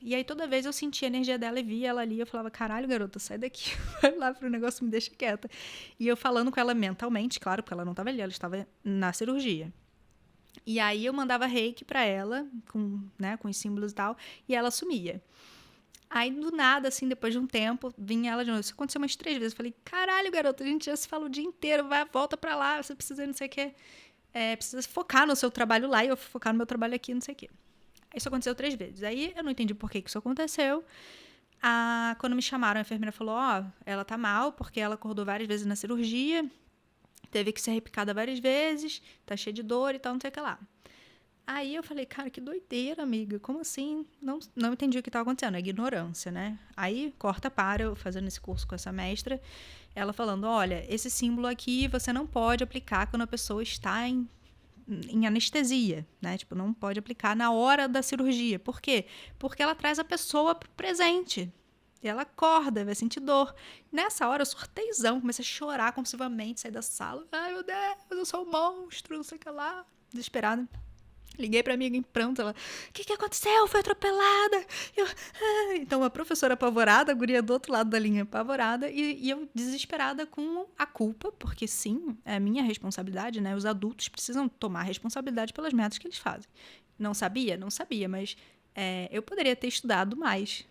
E aí toda vez eu sentia a energia dela e via ela ali. Eu falava, caralho, garota, sai daqui. Vai lá pro negócio, me deixa quieta. E eu falando com ela mentalmente, claro, porque ela não tava ali, ela estava na cirurgia. E aí eu mandava reiki pra ela, com os símbolos e tal, e ela sumia. Aí, do nada, assim, depois de um tempo, vinha ela de novo. Isso aconteceu umas 3 vezes. Eu falei, caralho, garota, a gente já se fala o dia inteiro, volta pra lá, você precisa não sei o quê. Precisa focar no seu trabalho lá e eu focar no meu trabalho aqui, não sei o quê. Isso aconteceu 3 vezes. Aí, eu não entendi por que isso aconteceu. Quando me chamaram, a enfermeira falou, ela tá mal, porque ela acordou várias vezes na cirurgia, teve que ser repicada várias vezes, tá cheia de dor e tal, não sei o que lá. Aí eu falei, cara, que doideira, amiga. Como assim? Não entendi o que estava acontecendo. É ignorância, né? Aí, corta para eu fazendo esse curso com essa mestra. Ela falando, olha, esse símbolo aqui você não pode aplicar quando a pessoa está em anestesia, né? Tipo, não pode aplicar na hora da cirurgia. Por quê? Porque ela traz a pessoa pro presente. E ela acorda, vai sentir dor. Nessa hora, eu surtezão, comecei a chorar compulsivamente, sair da sala. Ai, meu Deus, eu sou um monstro, não sei o que lá. Desesperada. Liguei pra amiga em pranto, ela, o que aconteceu? Foi atropelada. Então, a professora apavorada, a guria do outro lado da linha apavorada, e eu desesperada com a culpa, porque sim, é minha responsabilidade, né? Os adultos precisam tomar responsabilidade pelas merdas que eles fazem. Não sabia? Não sabia, mas eu poderia ter estudado mais,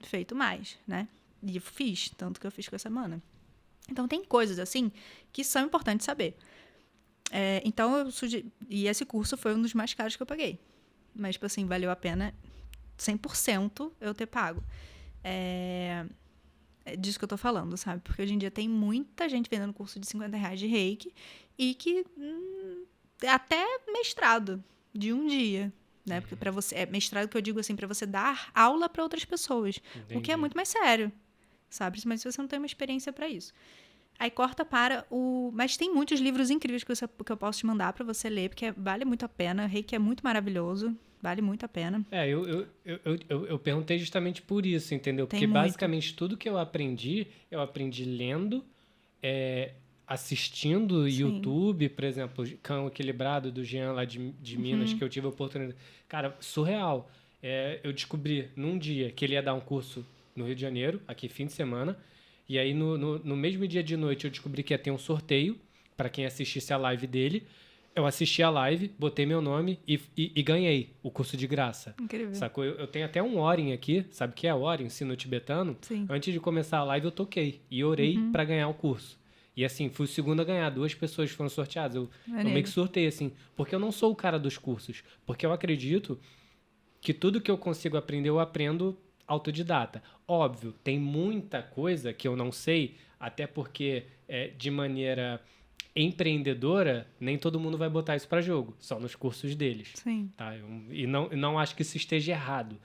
feito mais, né? E eu fiz, tanto que eu fiz com essa mana. Então, tem coisas, assim, que são importantes saber. Então, e esse curso foi um dos mais caros que eu paguei. Mas, tipo assim, valeu a pena 100% eu ter pago. É disso que eu tô falando, sabe? Porque hoje em dia tem muita gente vendendo curso de R$50 de reiki e que até mestrado de um dia, né? Porque para você, mestrado que eu digo assim, para você dar aula para outras pessoas. Entendi. O que é muito mais sério, sabe? Mas se você não tem uma experiência para isso. Aí corta para Mas tem muitos livros incríveis que eu posso te mandar para você ler, porque vale muito a pena. Reiki é muito maravilhoso, vale muito a pena. Eu perguntei justamente por isso, entendeu? Porque basicamente tudo que eu aprendi lendo, assistindo YouTube, por exemplo, Cão Equilibrado, do Jean lá de Minas, que eu tive a oportunidade. Cara, surreal. Eu descobri num dia que ele ia dar um curso no Rio de Janeiro, aqui fim de semana. E aí, no mesmo dia de noite, eu descobri que ia ter um sorteio para quem assistisse a live dele. Eu assisti a live, botei meu nome e ganhei o curso de graça. Incrível. Sacou? Eu tenho até um Orin aqui, sabe o que é Orin? Sino tibetano. Sim. Antes de começar a live, eu toquei e orei para ganhar o curso. E assim, fui o segundo a ganhar. 2 pessoas foram sorteadas. Eu meio que sorteei, assim, porque eu não sou o cara dos cursos. Porque eu acredito que tudo que eu consigo aprender, eu aprendo autodidata. Óbvio, tem muita coisa que eu não sei, até porque de maneira empreendedora, nem todo mundo vai botar isso para jogo, só nos cursos deles. Sim. Tá? E não acho que isso esteja errado.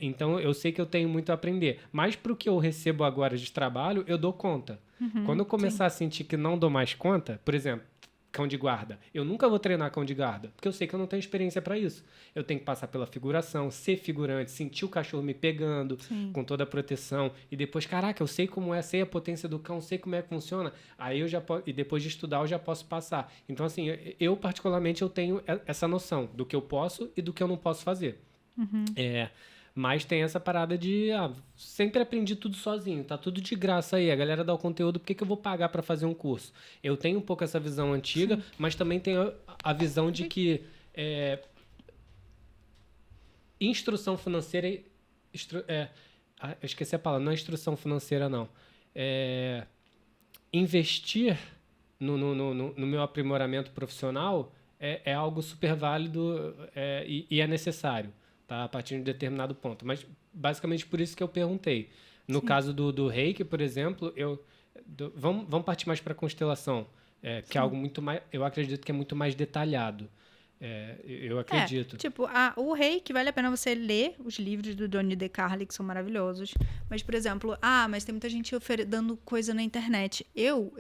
Então, eu sei que eu tenho muito a aprender. Mas para o que eu recebo agora de trabalho, eu dou conta. Quando eu começar a sentir que não dou mais conta, por exemplo, cão de guarda. Eu nunca vou treinar cão de guarda, porque eu sei que eu não tenho experiência para isso. Eu tenho que passar pela figuração, ser figurante, sentir o cachorro me pegando, com toda a proteção, e depois, caraca, eu sei como é, sei a potência do cão, sei como é que funciona, aí e depois de estudar eu já posso passar. Então, assim, eu particularmente eu tenho essa noção do que eu posso e do que eu não posso fazer. Mas tem essa parada de... sempre aprendi tudo sozinho, tá tudo de graça aí. A galera dá o conteúdo, por que eu vou pagar para fazer um curso? Eu tenho um pouco essa visão antiga, mas também tenho a visão de que instrução financeira Eu esqueci a palavra, não é instrução financeira, não. Investir no meu aprimoramento profissional é algo super válido e é necessário, tá? A partir de um determinado ponto. Mas, basicamente, por isso que eu perguntei. No Sim. caso do Reiki, por exemplo, vamos partir mais para a constelação, que é algo muito mais, eu acredito que é muito mais detalhado. Eu acredito. Tipo, o Reiki vale a pena você ler os livros do Donnie DeCarli, que são maravilhosos. Mas, por exemplo, mas tem muita gente dando coisa na internet. Eu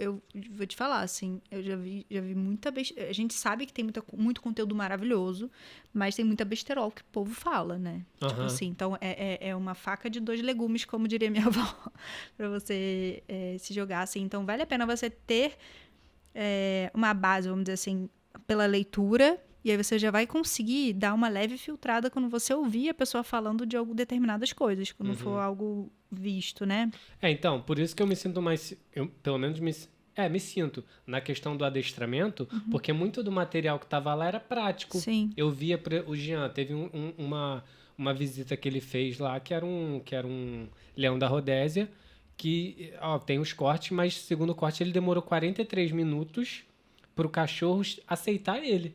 vou te falar, assim, eu já vi muita besteira. A gente sabe que tem muito conteúdo maravilhoso, mas tem muita besterol que o povo fala, né? Uhum. Tipo assim, então é uma faca de dois legumes, como diria minha avó, pra você se jogar, assim. Então, vale a pena você ter uma base, vamos dizer assim, pela leitura. E aí você já vai conseguir dar uma leve filtrada quando você ouvir a pessoa falando de determinadas coisas, quando for algo visto, né? Então, por isso que eu me sinto mais... Eu, pelo menos, me sinto na questão do adestramento, porque muito do material que estava lá era prático. Sim. Eu via... O Jean teve uma visita que ele fez lá, que era um leão da Rodésia, que tem os cortes, mas segundo o corte ele demorou 43 minutos para o cachorro aceitar ele.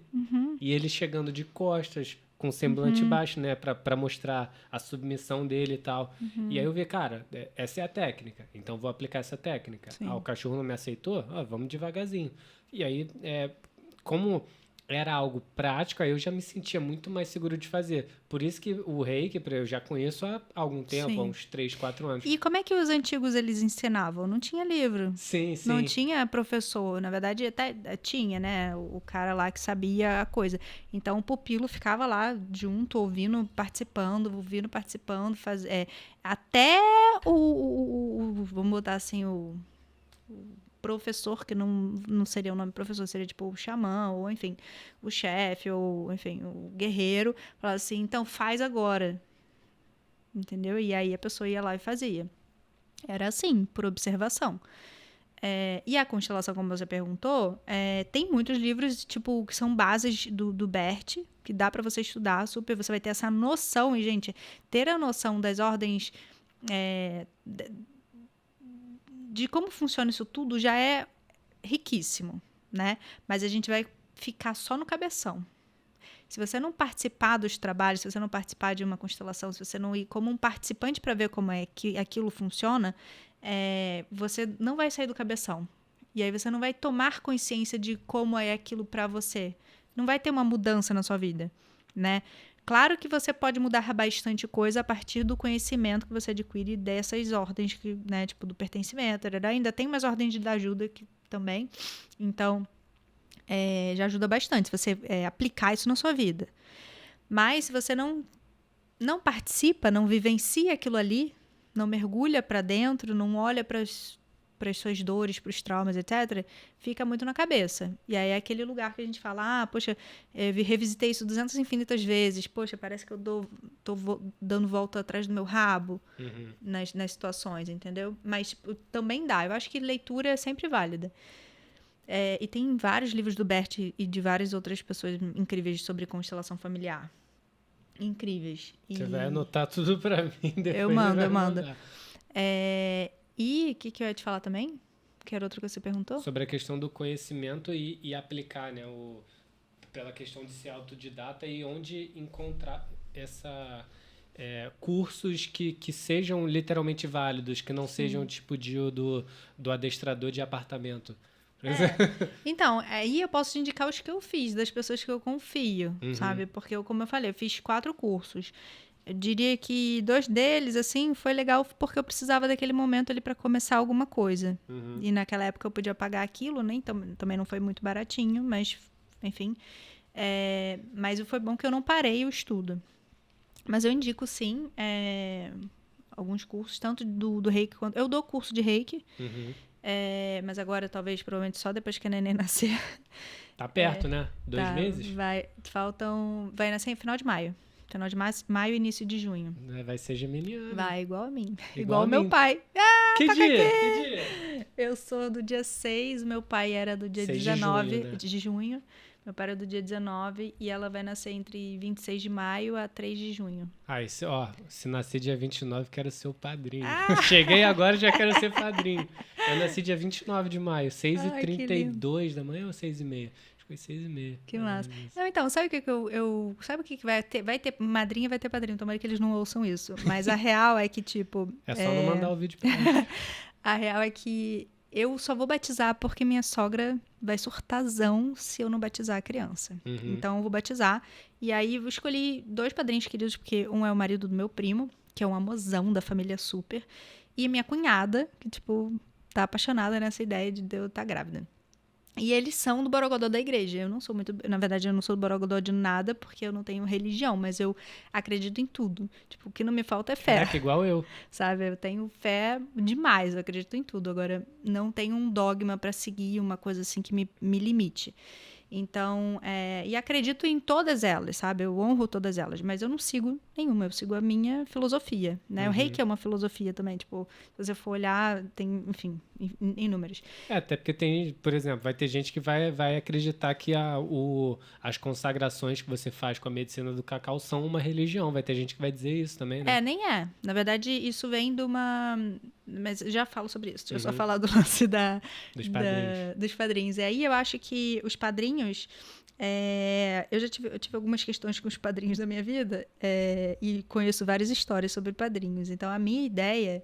E ele chegando de costas, com o semblante baixo, né? Pra mostrar a submissão dele e tal. E aí eu vi, cara, essa é a técnica. Então vou aplicar essa técnica. Sim. O cachorro não me aceitou? Vamos devagarzinho. E aí, como era algo prático, aí eu já me sentia muito mais seguro de fazer. Por isso que o Reiki, eu já conheço há algum tempo, Sim. há uns 3, 4 anos. E como é que os antigos eles ensinavam? Não tinha livro. Sim, sim. Não tinha professor. Na verdade, até tinha, né? O cara lá que sabia a coisa. Então, o pupilo ficava lá junto, ouvindo, participando, até vamos botar assim, o professor, que não seria o nome professor, seria tipo o xamã, ou enfim, o chefe, ou enfim, o guerreiro, falava assim, então faz agora. Entendeu? E aí a pessoa ia lá e fazia. Era assim, por observação. E a constelação, como você perguntou, tem muitos livros, tipo, que são bases do Bert, que dá pra você estudar super, você vai ter essa noção, e, gente, ter a noção das ordens de como funciona isso tudo já é riquíssimo, né? Mas a gente vai ficar só no cabeção. Se você não participar dos trabalhos, se você não participar de uma constelação, se você não ir como um participante para ver como é que aquilo funciona, você não vai sair do cabeção. E aí você não vai tomar consciência de como é aquilo para você. Não vai ter uma mudança na sua vida, né? Claro que você pode mudar bastante coisa a partir do conhecimento que você adquire dessas ordens, que, né, tipo do pertencimento. Ainda tem umas ordens de ajuda que, também. Então, já ajuda bastante se você aplicar isso na sua vida. Mas se você não participa, não vivencia aquilo ali, não mergulha para dentro, não olha para as suas dores, para os traumas, etc., fica muito na cabeça. E aí é aquele lugar que a gente fala, poxa, revisitei isso 200 infinitas vezes, poxa, parece que eu tô dando volta atrás do meu rabo nas situações, entendeu? Mas tipo, também dá. Eu acho que leitura é sempre válida. E tem vários livros do Bert e de várias outras pessoas incríveis sobre constelação familiar. Incríveis. Você vai anotar tudo pra mim depois. Eu mando. E o que eu ia te falar também? Que era outro que você perguntou? Sobre a questão do conhecimento e aplicar, né? Pela questão de ser autodidata e onde encontrar cursos que sejam literalmente válidos, que não sejam tipo do adestrador de apartamento. Então, aí eu posso te indicar os que eu fiz, das pessoas que eu confio, sabe? Porque, como eu falei, eu fiz 4 cursos. Eu diria que 2 deles, assim, foi legal porque eu precisava daquele momento ali para começar alguma coisa. E naquela época eu podia pagar aquilo, né? Então, também não foi muito baratinho, mas, enfim. Mas foi bom que eu não parei o estudo. Mas eu indico, sim, alguns cursos, tanto do Reiki quanto... Eu dou curso de Reiki, mas agora, provavelmente, só depois que a neném nascer. Tá perto, né? 2 meses? Vai nascer em final de maio. Final de maio e início de junho. Vai ser geminiano. Vai, igual a mim. Igual o meu pai. Que dia? Eu sou do dia 6, meu pai era do dia 19 de junho. Meu pai é do dia 19 e ela vai nascer entre 26 de maio a 3 de junho. Se nascer dia 29, quero ser o padrinho. Cheguei agora e já quero ser padrinho. Eu nasci dia 29 de maio, 6h32 da manhã ou 6h30? Acho que foi 6h30. Que massa. Não, então, sabe o que sabe o que vai ter? Vai ter madrinha e vai ter padrinho. Tomara que eles não ouçam isso. Mas a real é que, tipo... É só não mandar o vídeo pra eles. A real é que eu só vou batizar porque minha sogra vai surtazão se eu não batizar a criança. Então, eu vou batizar. E aí, eu escolhi 2 padrinhos queridos, porque um é o marido do meu primo, que é um amozão da família super, e minha cunhada, que, tipo, tá apaixonada nessa ideia de eu estar grávida. E eles são do Borogodó da igreja. Eu não sou muito... Na verdade, eu não sou do Borogodó de nada, porque eu não tenho religião, mas eu acredito em tudo. Tipo, o que não me falta é fé. É igual eu. Sabe? Eu tenho fé demais, eu acredito em tudo. Agora, não tenho um dogma para seguir, uma coisa assim que me limite. Então, e acredito em todas elas, sabe? Eu honro todas elas, mas eu não sigo nenhuma, eu sigo a minha filosofia, né? O reiki é uma filosofia também, tipo, se você for olhar, tem, enfim, inúmeros. Até porque tem, por exemplo, vai ter gente que vai acreditar que as consagrações que você faz com a medicina do cacau são uma religião. Vai ter gente que vai dizer isso também, né? Nem é. Na verdade, isso vem de uma... Mas já falo sobre isso. Deixa eu só falar do lance dos padrinhos. E aí eu acho que os padrinhos... eu tive algumas questões com os padrinhos da minha vida e conheço várias histórias sobre padrinhos. Então, a minha ideia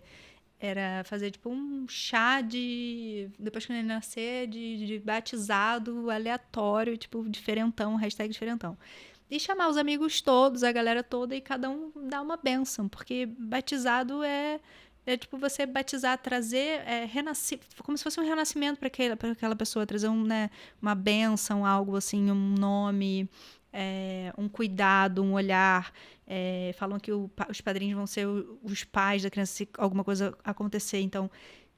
era fazer tipo um chá depois que ele nascer, de batizado aleatório, tipo diferentão, hashtag diferentão. E chamar os amigos todos, a galera toda, e cada um dar uma bênção. Porque batizado é tipo você batizar, trazer, renascer, como se fosse um renascimento para aquela pessoa, trazer uma bênção, algo assim, um nome, um cuidado, um olhar. Falam que os padrinhos vão ser os pais da criança se alguma coisa acontecer. Então,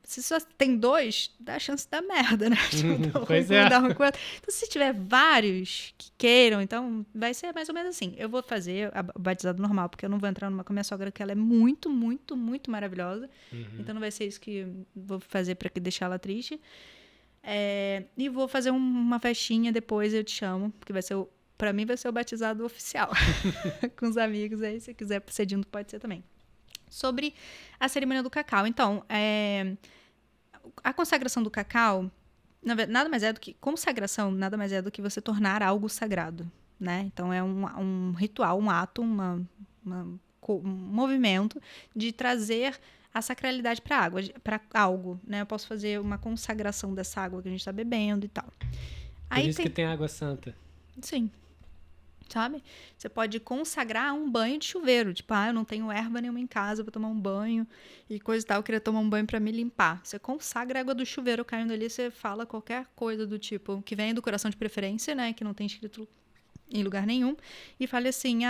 se só tem 2, dá a chance da merda, né? Pois é. Então, se tiver vários que queiram, então vai ser mais ou menos assim. Eu vou fazer o batizado normal, porque eu não vou entrar com a minha sogra, que ela é muito, muito, muito maravilhosa. Então não vai ser isso que eu vou fazer para deixar ela triste. E vou fazer uma festinha depois, eu te chamo, porque pra mim vai ser o batizado oficial. Com os amigos aí, se quiser ser junto, pode ser também. Sobre a cerimônia do cacau. Então, a consagração do cacau, nada mais é do que... Consagração nada mais é do que você tornar algo sagrado, né? Então, é um ritual, um ato, um movimento de trazer a sacralidade para água, para algo, né? Eu posso fazer uma consagração dessa água que a gente está bebendo e tal. Por isso que tem água santa. Sim. Sabe? Você pode consagrar um banho de chuveiro. Tipo, eu não tenho erva nenhuma em casa pra tomar um banho e coisa e tal. Eu queria tomar um banho pra me limpar. Você consagra a água do chuveiro caindo ali, você fala qualquer coisa do tipo, que vem do coração de preferência, né? Que não tem escrito em lugar nenhum. E fale assim,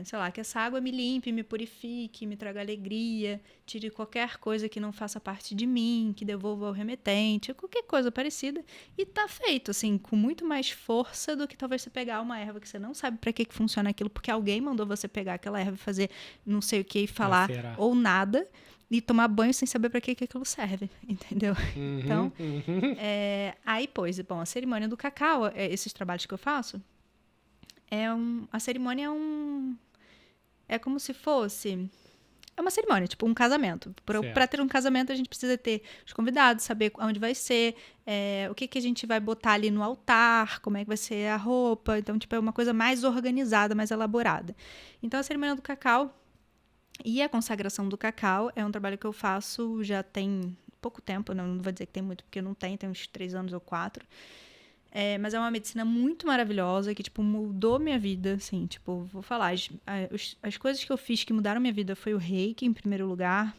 sei lá, que essa água me limpe, me purifique, me traga alegria, tire qualquer coisa que não faça parte de mim, que devolva ao remetente, qualquer coisa parecida. E tá feito, assim, com muito mais força do que talvez você pegar uma erva que você não sabe pra que funciona aquilo, porque alguém mandou você pegar aquela erva e fazer não sei o que e falar ou nada, e tomar banho sem saber pra que aquilo serve, entendeu? Então, aí, a cerimônia do cacau, esses trabalhos que eu faço, a cerimônia é como se fosse... É uma cerimônia, tipo um casamento. Para ter um casamento, a gente precisa ter os convidados, saber onde vai ser, o que a gente vai botar ali no altar, como é que vai ser a roupa. Então, tipo, é uma coisa mais organizada, mais elaborada. Então, a cerimônia do cacau e a consagração do cacau é um trabalho que eu faço já tem pouco tempo. Não vou dizer que tem muito, porque não tem uns 3 anos ou 4. Mas é uma medicina muito maravilhosa que, tipo, mudou minha vida, assim, tipo, vou falar, as coisas que eu fiz que mudaram minha vida foi o reiki, em primeiro lugar,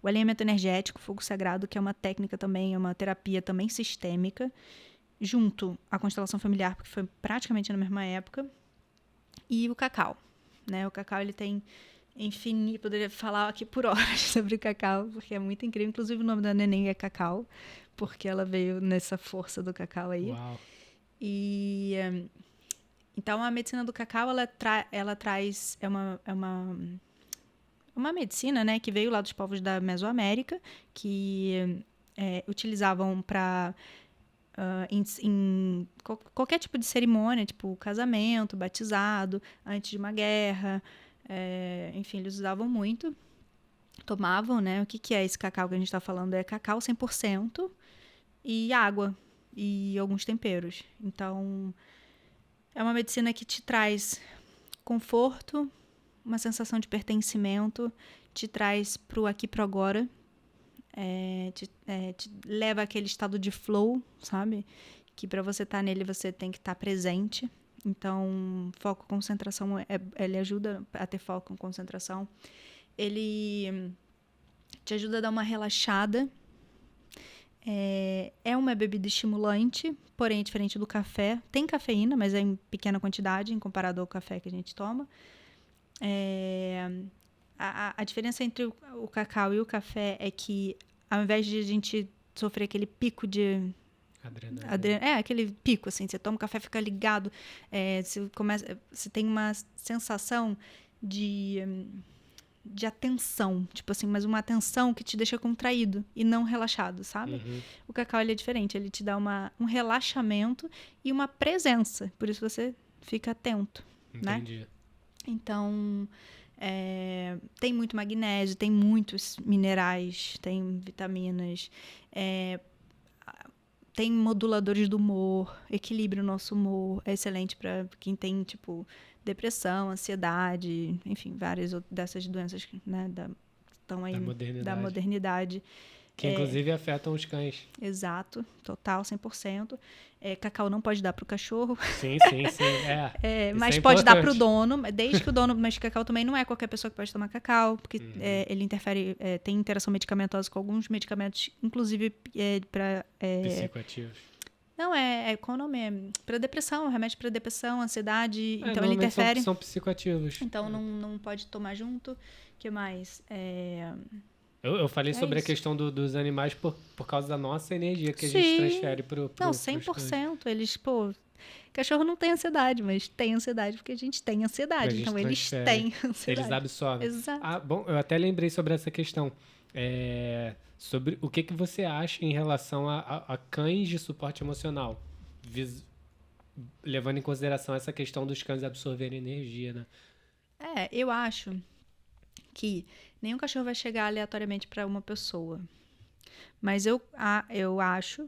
o alinhamento energético, fogo sagrado, que é uma técnica também, é uma terapia também sistêmica, junto à constelação familiar, porque foi praticamente na mesma época, e o cacau, né, o cacau, ele tem infinito, poderia falar aqui por horas sobre o cacau, porque é muito incrível, inclusive o nome da neném é Cacau, porque ela veio nessa força do cacau aí. Uau. E então a medicina do cacau ela traz uma medicina, né, que veio lá dos povos da Mesoamérica, que utilizavam para em qualquer tipo de cerimônia, tipo casamento, batizado, antes de uma guerra. Enfim, eles usavam muito. Tomavam, né? O que é esse cacau que a gente está falando? É cacau 100% e água e alguns temperos. Então, é uma medicina que te traz conforto, uma sensação de pertencimento, te traz pro aqui, pro agora, te leva àquele estado de flow, sabe? Que para você estar nele, você tem que estar presente. Então, foco, concentração, ele ajuda a ter foco, concentração. Ele te ajuda a dar uma relaxada. É uma bebida estimulante, porém é diferente do café. Tem cafeína, mas é em pequena quantidade, em comparado ao café que a gente toma. A diferença entre o cacau e o café é que, ao invés de a gente sofrer aquele pico de... aquele pico, assim, você toma um café, fica ligado, você tem uma sensação de atenção, tipo assim, mas uma atenção que te deixa contraído e não relaxado, sabe? Uhum. O cacau, ele é diferente, ele te dá um relaxamento e uma presença, por isso você fica atento, Entendi. né? Então, tem muito magnésio, tem muitos minerais, tem vitaminas, tem moduladores do humor, equilibra o nosso humor, é excelente para quem tem, tipo, depressão, ansiedade, enfim, várias dessas doenças, né, estão aí da modernidade. Que inclusive afetam os cães. Exato, total, 100%. Cacau não pode dar pro cachorro. Sim. Mas pode dar pro dono, desde que o dono... Mas cacau também não é qualquer pessoa que pode tomar cacau, porque ele interfere, tem interação medicamentosa com alguns medicamentos, inclusive para... Psicoativos. Não, qual o nome? Para depressão, remédio para depressão, ansiedade, então ele interfere. São psicoativos. Então não pode tomar junto. O que mais? Eu falei sobre a questão dos animais por causa da nossa energia que a gente transfere pro Não, 100%. Eles, cachorro não tem ansiedade, mas tem ansiedade porque a gente tem ansiedade. Então eles têm ansiedade. Eles absorvem. Exato. Bom, eu até lembrei sobre essa questão. Sobre o que você acha em relação a cães de suporte emocional, levando em consideração essa questão dos cães absorverem energia, né? Eu acho que nenhum cachorro vai chegar aleatoriamente para uma pessoa. Mas eu acho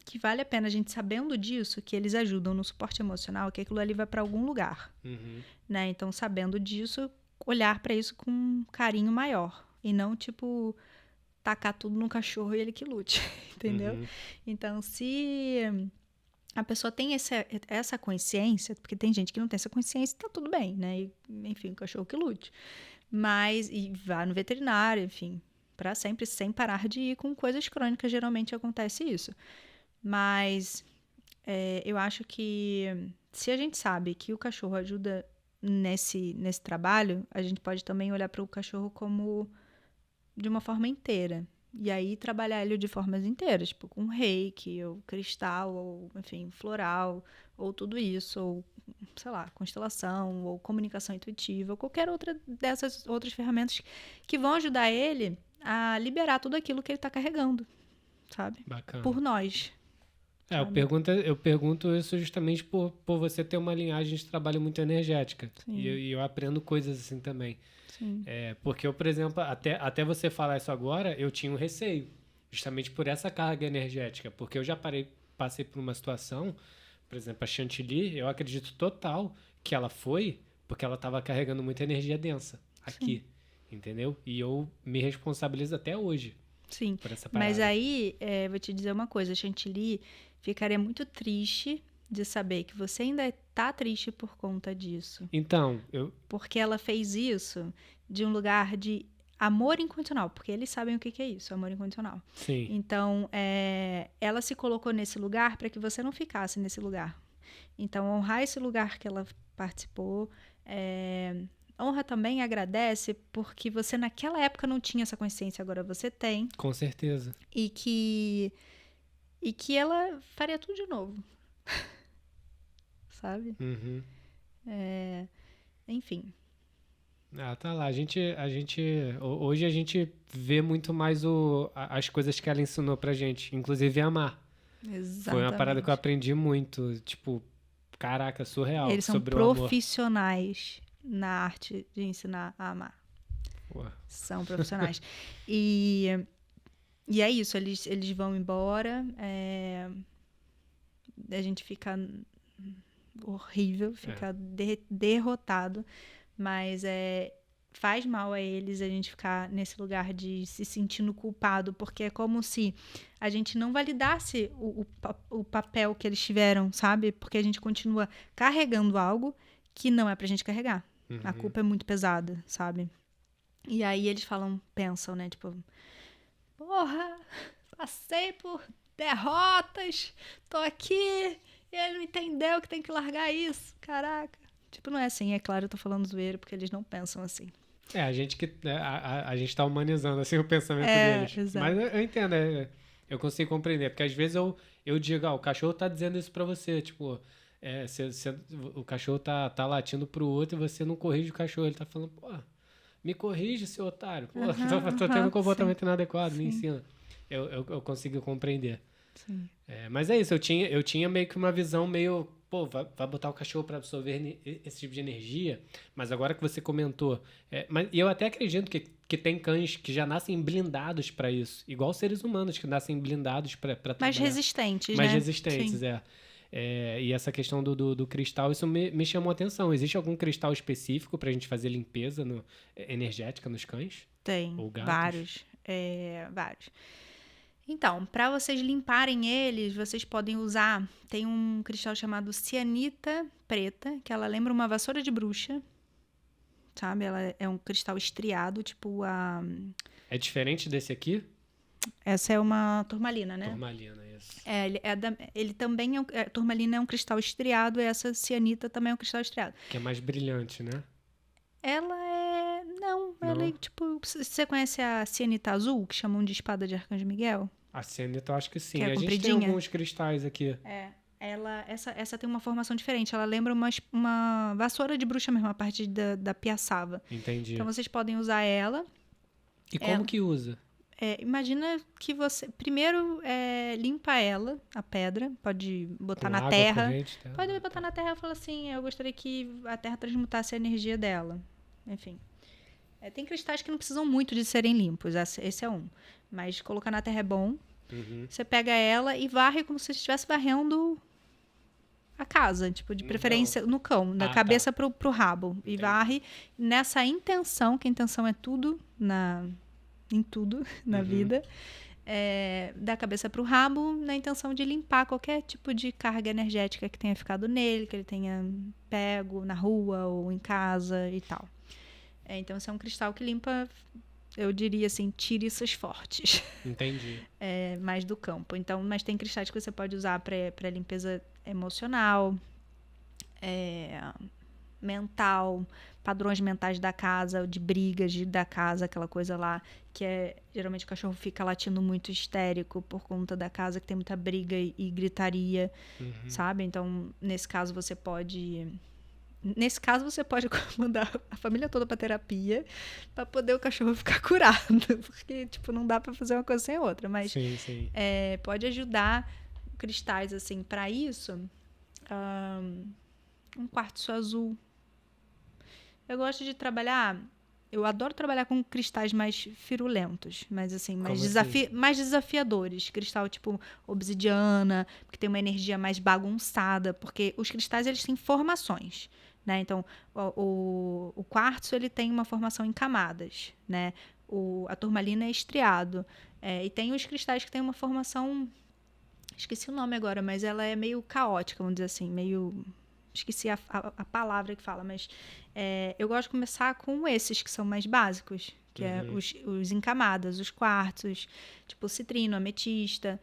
que vale a pena a gente, sabendo disso, que eles ajudam no suporte emocional, que aquilo ali vai para algum lugar. Uhum. Né? Então, sabendo disso, olhar para isso com um carinho maior. E não, tipo, tacar tudo no cachorro e ele que lute. Entendeu? Uhum. Então, se a pessoa tem essa consciência, porque tem gente que não tem essa consciência, tá tudo bem, né? E, enfim, o cachorro que lute. E vá no veterinário, enfim, para sempre, sem parar de ir com coisas crônicas, geralmente acontece isso. Mas eu acho que se a gente sabe que o cachorro ajuda nesse trabalho, a gente pode também olhar para o cachorro como de uma forma inteira. E aí trabalhar ele de formas inteiras, tipo com reiki, ou cristal, ou enfim, floral, ou tudo isso, ou sei lá, constelação, ou comunicação intuitiva, ou qualquer outra dessas outras ferramentas que vão ajudar ele a liberar tudo aquilo que ele está carregando, sabe? Bacana. Por nós. Eu pergunto isso justamente por você ter uma linhagem de trabalho muito energética. E eu aprendo coisas assim também. Sim. Porque eu, por exemplo, até você falar isso agora, eu tinha um receio. Justamente por essa carga energética. Porque eu já passei por uma situação, por exemplo, a Chantilly, eu acredito total que ela foi porque ela estava carregando muita energia densa aqui. Sim. Entendeu? E eu me responsabilizo até hoje. Sim, por essa parada. Mas aí, vou te dizer uma coisa, a Chantilly ficaria muito triste de saber que você ainda está triste por conta disso. Então, Porque ela fez isso de um lugar de amor incondicional, porque eles sabem o que é isso, amor incondicional. Sim. Então, ela se colocou nesse lugar para que você não ficasse nesse lugar. Então, honrar esse lugar que ela participou, honra também, agradece, porque você naquela época não tinha essa consciência, agora você tem. Com certeza. E que ela faria tudo de novo. Sabe? Uhum. Enfim. Tá lá. Hoje a gente vê muito mais as coisas que ela ensinou pra gente, inclusive amar. Exatamente. Foi uma parada que eu aprendi muito, tipo, caraca, surreal. Eles são sobre o amor. profissionais na arte de ensinar a amar. Pô, São profissionais. E é isso, eles vão embora, a gente fica horrível, fica derrotado, mas faz mal a eles a gente ficar nesse lugar de se sentindo culpado, porque é como se a gente não validasse o papel que eles tiveram, sabe? Porque a gente continua carregando algo que não é pra gente carregar. A culpa é muito pesada, sabe? E aí eles pensam, né? Tipo, porra, passei por derrotas, tô aqui, e ele não entendeu que tem que largar isso, caraca. Tipo, não é assim, é claro, eu tô falando zoeiro, porque eles não pensam assim. a gente a gente tá humanizando assim o pensamento deles. Exato. Mas eu entendo, eu consigo compreender, porque às vezes eu digo, o cachorro tá dizendo isso pra você, tipo, o cachorro tá latindo pro outro e você não corrige o cachorro, ele tá falando, pô, me corrige, seu otário, pô, tô tendo um comportamento inadequado, me ensina. Eu consigo compreender. Sim. Mas é isso, eu tinha meio que uma visão meio, pô, vai botar o cachorro para absorver esse tipo de energia, mas agora que você comentou, e eu até acredito que tem cães que já nascem blindados para isso, igual seres humanos que nascem blindados para trabalhar. Mais resistentes, Mais né? resistentes, Sim. E essa questão do cristal, isso me chamou a atenção. Existe algum cristal específico pra gente fazer limpeza energética nos cães? Tem, Ou gatos? vários. Então, para vocês limparem eles, vocês podem usar, tem um cristal chamado cianita preta, que ela lembra uma vassoura de bruxa, sabe? Ela é um cristal estriado, tipo a... É diferente desse aqui? Essa é uma turmalina, né? Turmalina, isso. Ele também turmalina é um cristal estriado, e essa cianita também é um cristal estriado. Que é mais brilhante, né? Ela é... Não, ela é tipo... Você conhece a cianita azul, que chamam de espada de Arcanjo Miguel? A cianita eu acho que sim. Que é a gente tem compridinha? alguns cristais aqui. Essa tem uma formação diferente. Ela lembra uma vassoura de bruxa mesmo, a parte da piaçava. Entendi. Então vocês podem usar ela. E como que usa? Imagina que você primeiro limpa ela, a pedra, pode botar Com na água terra. corrente, tá? Pode botar na terra e falar assim, eu gostaria que a terra transmutasse a energia dela. Enfim. Tem cristais que não precisam muito de serem limpos, esse é um. Mas colocar na terra é bom. Uhum. Você pega ela e varre como se estivesse varrendo a casa, tipo, de preferência no cão, da cabeça pro rabo. E varre nessa intenção, que a intenção é tudo em tudo na vida, da cabeça pro rabo, na intenção de limpar qualquer tipo de carga energética que tenha ficado nele, que ele tenha pego na rua ou em casa e tal. Então, esse é um cristal que limpa, eu diria assim, tiriças fortes. Entendi. Mais do campo. Então, mas tem cristais que você pode usar para limpeza emocional, mental, padrões mentais da casa, de brigas da casa, aquela coisa lá, que geralmente o cachorro fica latindo muito histérico por conta da casa, que tem muita briga e gritaria, sabe? Então, nesse caso você pode mandar a família toda pra terapia pra poder o cachorro ficar curado. Porque, tipo, não dá pra fazer uma coisa sem outra. Mas sim, sim. Pode ajudar cristais, assim, pra isso. Um quartzo azul. Eu gosto de trabalhar... Eu adoro trabalhar com cristais mais firulentos. Mas, assim, mais desafiadores. Cristal, tipo, obsidiana, que tem uma energia mais bagunçada. Porque os cristais, eles têm formações. Né? Então, o quartzo ele tem uma formação em camadas, né? A turmalina é estriado. E tem os cristais que têm uma formação... Esqueci o nome agora, mas ela é meio caótica, vamos dizer assim. Meio... Esqueci a palavra que fala, mas... eu gosto de começar com esses que são mais básicos. Que é os em camadas, os quartzos. Tipo, citrino, ametista...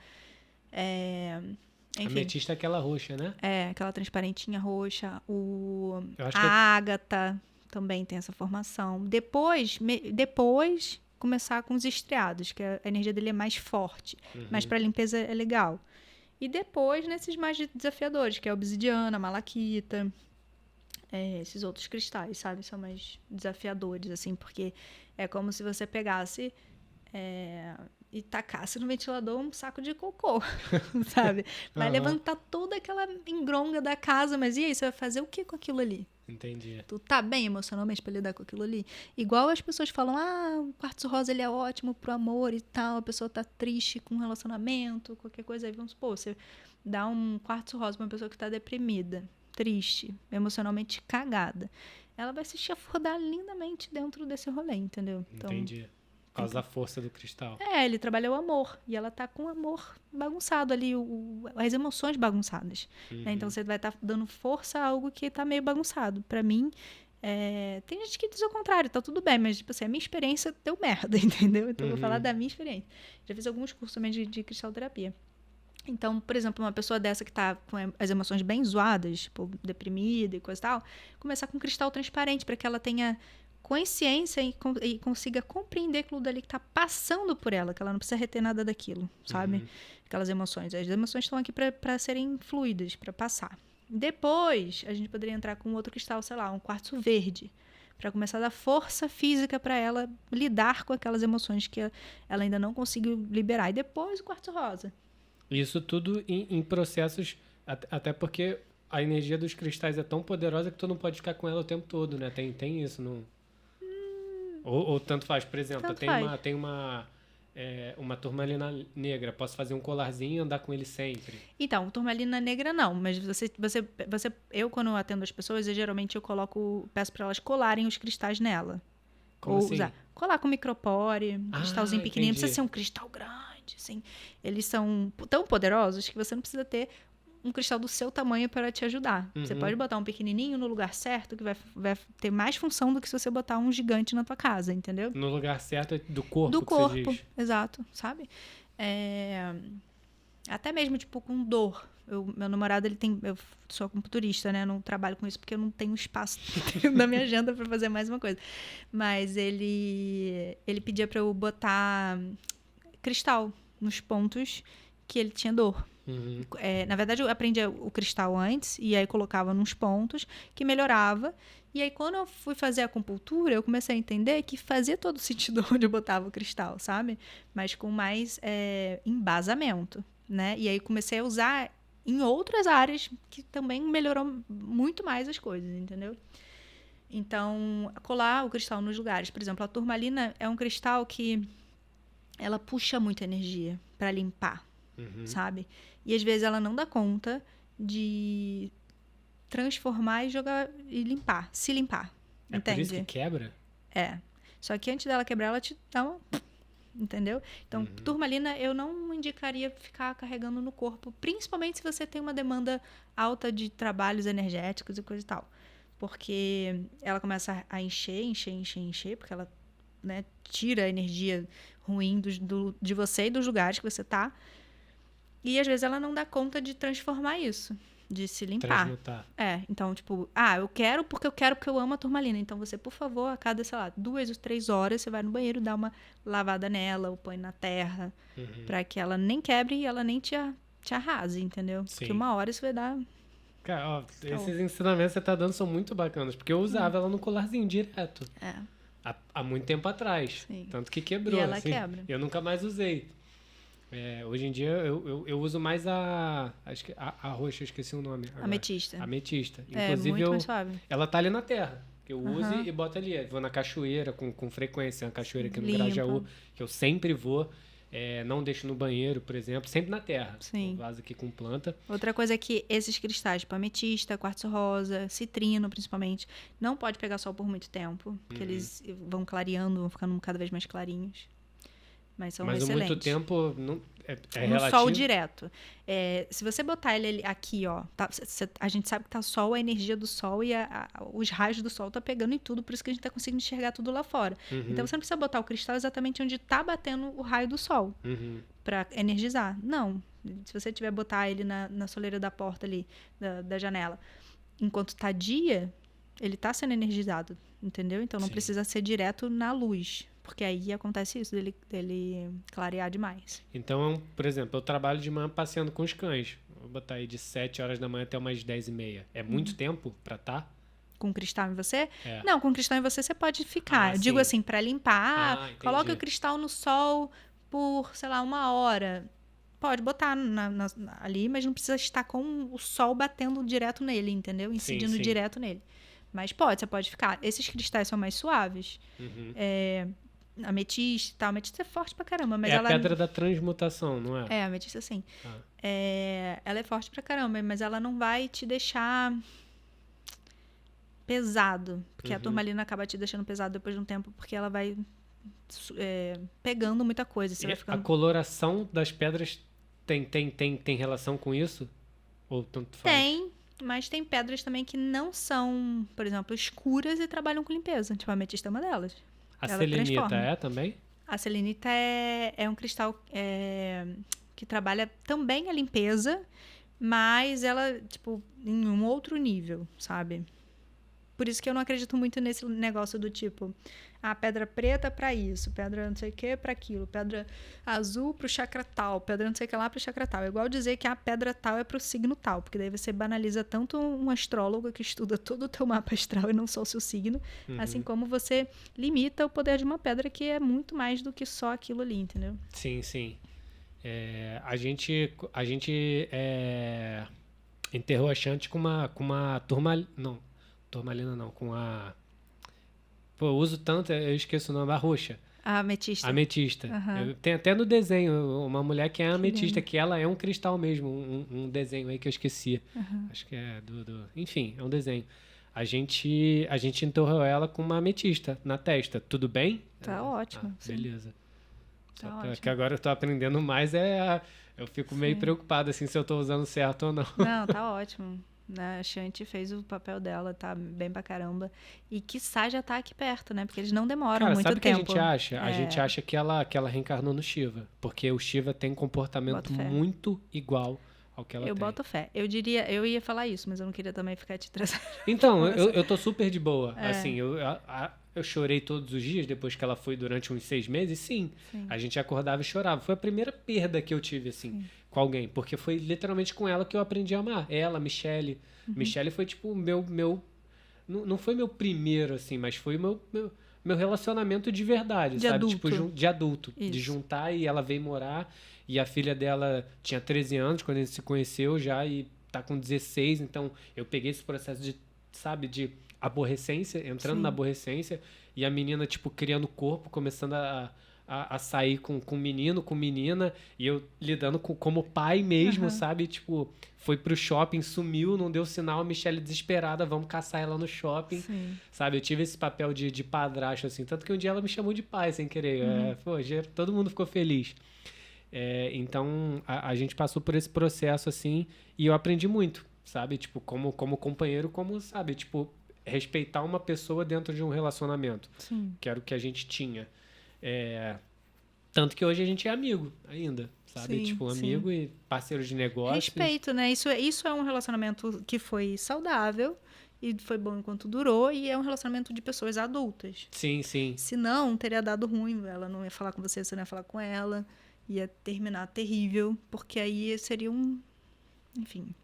Enfim, ametista é aquela roxa, né? Aquela transparentinha roxa. A ágata também tem essa formação. Depois começar com os estriados, que a energia dele é mais forte. Mas para limpeza é legal. E depois nesses mais desafiadores, que é a obsidiana, a malaquita. Esses outros cristais, sabe? São mais desafiadores, assim, porque é como se você pegasse... e tacasse no ventilador um saco de cocô, sabe? Vai levantar toda aquela engronga da casa, mas e aí, você vai fazer o que com aquilo ali? Entendi. Tu tá bem emocionalmente pra lidar com aquilo ali? Igual as pessoas falam, o quartzo rosa ele é ótimo pro amor e tal, a pessoa tá triste com um relacionamento, qualquer coisa, aí vamos supor, você dá um quartzo rosa pra uma pessoa que tá deprimida, triste, emocionalmente cagada. Ela vai se chafurdar lindamente dentro desse rolê, entendeu? Então, Entendi. Por causa da força do cristal. ele trabalha o amor. E ela tá com o amor bagunçado ali, as emoções bagunçadas. Né? Então você vai estar dando força a algo que tá meio bagunçado. Pra mim, tem gente que diz o contrário, tá tudo bem, mas tipo assim, a minha experiência deu merda, entendeu? Então eu vou falar da minha experiência. Já fiz alguns cursos também de cristalterapia. Então, por exemplo, uma pessoa dessa que tá com as emoções bem zoadas, tipo, deprimida e coisa e tal, começar com um cristal transparente para que ela tenha consciência e consiga compreender aquilo dali que tá passando por ela, que ela não precisa reter nada daquilo, sabe? Aquelas emoções. As emoções estão aqui para serem fluídas, para passar. Depois, a gente poderia entrar com outro cristal, sei lá, um quartzo verde, para começar a dar força física para ela lidar com aquelas emoções que ela ainda não conseguiu liberar. E depois o quartzo rosa. Isso tudo em processos, até porque a energia dos cristais é tão poderosa que tu não pode ficar com ela o tempo todo, né? Tem isso, não... Ou tanto faz, por exemplo, tem uma turmalina negra, posso fazer um colarzinho e andar com ele sempre. Então, turmalina negra não, mas eu quando atendo as pessoas, geralmente eu peço para elas colarem os cristais nela. Como assim? Colar com micropore, um cristalzinho pequenininho, não precisa ser um cristal grande, assim. Eles são tão poderosos que você não precisa ter um cristal do seu tamanho para te ajudar. Você pode botar um pequenininho no lugar certo, que vai ter mais função do que se você botar um gigante na tua casa, entendeu? No lugar certo do corpo, do que corpo, você diz. exato, sabe? Até mesmo, tipo, com dor. Meu namorado, eu sou acupunturista, né? Eu não trabalho com isso porque eu não tenho espaço na minha agenda para fazer mais uma coisa. Mas ele pedia para eu botar cristal nos pontos que ele tinha dor. Na verdade, eu aprendi o cristal antes e aí colocava nos pontos que melhorava. E aí, quando eu fui fazer a acupuntura, eu comecei a entender que fazia todo sentido onde eu botava o cristal, sabe? Mas com mais embasamento, né? E aí comecei a usar em outras áreas que também melhorou muito mais as coisas, entendeu? Então, colar o cristal nos lugares. Por exemplo, a turmalina é um cristal que ela puxa muita energia para limpar, sabe? E às vezes ela não dá conta de transformar e jogar e limpar, se limpar. É entende? por isso que quebra? Só que antes dela quebrar, ela te dá uma... Entendeu? Então, turmalina eu não indicaria ficar carregando no corpo, principalmente se você tem uma demanda alta de trabalhos energéticos e coisa e tal. Porque ela começa a encher, porque ela, né, tira a energia ruim de você e dos lugares que você tá. E às vezes ela não dá conta de transformar isso, de se limpar. Transmutar. Então, tipo, eu quero porque eu amo a turmalina. Então, você, por favor, a cada, sei lá, 2 ou 3 horas, você vai no banheiro, dá uma lavada nela, ou põe na terra, pra que ela nem quebre e ela nem te arrase, entendeu? Sim. Porque uma hora isso vai dar... Cara, esses ensinamentos que você tá dando são muito bacanas, porque eu usava ela no colarzinho direto. Há muito tempo atrás. Sim. Tanto que quebrou. E ela assim. quebra. Eu nunca mais usei. Hoje em dia eu uso mais acho que a roxa, eu esqueci o nome agora. Ametista. Ametista. É Inclusive muito mais suave. ela tá ali na terra. Que eu uso e boto ali. Vou na cachoeira com frequência. Uma cachoeira aqui no Limpa. Grajaú, que eu sempre vou. Não deixo no banheiro, por exemplo. Sempre na terra. Sim. Eu vaso aqui com planta. Outra coisa é que esses cristais, tipo ametista, quartzo rosa, citrino principalmente, não pode pegar sol por muito tempo, porque eles vão clareando, vão ficando cada vez mais clarinhos. Mas são excelentes. Muito tempo não, no relativo. sol direto. Se você botar ele aqui, ó, a gente sabe que tá sol, a energia do sol e os raios do sol tá pegando em tudo, por isso que a gente tá conseguindo enxergar tudo lá fora. Então você não precisa botar o cristal exatamente onde tá batendo o raio do sol para energizar. Não. Se você tiver botar ele na soleira da porta ali, da janela, enquanto tá dia, ele tá sendo energizado, entendeu? Então não precisa ser direto na luz. Porque aí acontece isso, dele clarear demais. Então, por exemplo, eu trabalho de manhã passeando com os cães. Vou botar aí de 7 horas da manhã até umas 10h30. É muito tempo pra estar? Com cristal em você? Não, com cristal em você pode ficar. Eu digo assim, pra limpar, coloca o cristal no sol por, sei lá, 1 hora. Pode botar ali, mas não precisa estar com o sol batendo direto nele, entendeu? Incidindo sim. direto nele. Mas você pode ficar. Esses cristais são mais suaves. Uhum. Ametista e tal. Ametista é forte pra caramba, mas É ela... a pedra da transmutação, não é? É, a ametista sim. Ah. Ela é forte pra caramba, mas ela não vai te deixar pesado. Porque a turmalina acaba te deixando pesado depois de um tempo, porque ela vai pegando muita coisa. Você vai ficando... A coloração das pedras tem relação com isso? Ou tanto faz? Tem, mas tem pedras também que não são, por exemplo, escuras e trabalham com limpeza. Tipo, a ametista é uma delas. A Ela selenita transforma. também? A selenita é um cristal que trabalha também a limpeza, mas ela, tipo, em um outro nível, sabe? Por isso que eu não acredito muito nesse negócio do tipo, pedra preta pra isso, pedra não sei o que pra aquilo, pedra azul pro chakra tal, pedra não sei o que lá pro chakra tal. É igual dizer que a pedra tal é pro signo tal, porque daí você banaliza tanto um astrólogo que estuda todo o teu mapa astral e não só o seu signo, assim como você limita o poder de uma pedra que é muito mais do que só aquilo ali, entendeu? Sim, sim. A gente enterrou a Shanti com uma turmalina não, com a... Pô, eu uso tanto, eu esqueço o nome, a roxa. A ametista. Ametista. Uhum. Tem até no desenho uma mulher que é ametista, lindo. que ela é um cristal mesmo, um desenho aí que eu esqueci. Uhum. Acho que é Enfim, é um desenho. A gente enterrou ela com uma ametista na testa. Tudo bem? Tá ótimo. Beleza. Tá Só ótimo. que agora eu tô aprendendo mais, eu fico meio preocupado assim se eu tô usando certo ou não. Não, tá ótimo. A Shanti fez o papel dela, tá bem pra caramba. E quiçá já tá aqui perto, né? Porque eles não demoram Cara, muito sabe o que tempo. a gente acha? A gente acha que ela reencarnou no Shiva. Porque o Shiva tem um comportamento Boto fé. muito igual ao que ela tem. Eu boto fé. Eu ia falar isso, mas eu não queria também ficar te trazendo. Então, eu tô super de boa. Assim, eu chorei todos os dias depois que ela foi durante uns 6 meses. Sim, a gente acordava e chorava. Foi a primeira perda que eu tive, assim, com alguém. Porque foi literalmente com ela que eu aprendi a amar. Ela, Michelle. Michelle foi tipo meu não foi meu primeiro, assim, mas foi meu relacionamento de verdade, De sabe? adulto. Tipo, de adulto. Isso. De juntar e ela veio morar. E a filha dela tinha 13 anos quando a gente se conheceu já e tá com 16. Então, eu peguei esse processo de, sabe, de aborrecência, entrando na aborrecência. E a menina, tipo, criando corpo, começando a sair com menino, com menina. E eu lidando como pai mesmo, sabe? Tipo, foi pro shopping, sumiu, não deu sinal. A Michelle desesperada, vamos caçar ela no shopping. Sim. Sabe? Eu tive esse papel de padrasto, assim. Tanto que um dia ela me chamou de pai, sem querer. Todo mundo ficou feliz. Então, a gente passou por esse processo, assim, e eu aprendi muito, sabe? Tipo, como companheiro, sabe? Tipo, respeitar uma pessoa dentro de um relacionamento. Sim. Que era o que a gente tinha. Tanto que hoje a gente é amigo ainda, sabe? Sim, tipo, amigo e parceiro de negócio. Respeito, né? Isso é um relacionamento que foi saudável e foi bom enquanto durou, e é um relacionamento de pessoas adultas. Sim, sim. Se não, teria dado ruim. Ela não ia falar com você não ia falar com ela. Ia terminar terrível, porque aí seriam, enfim,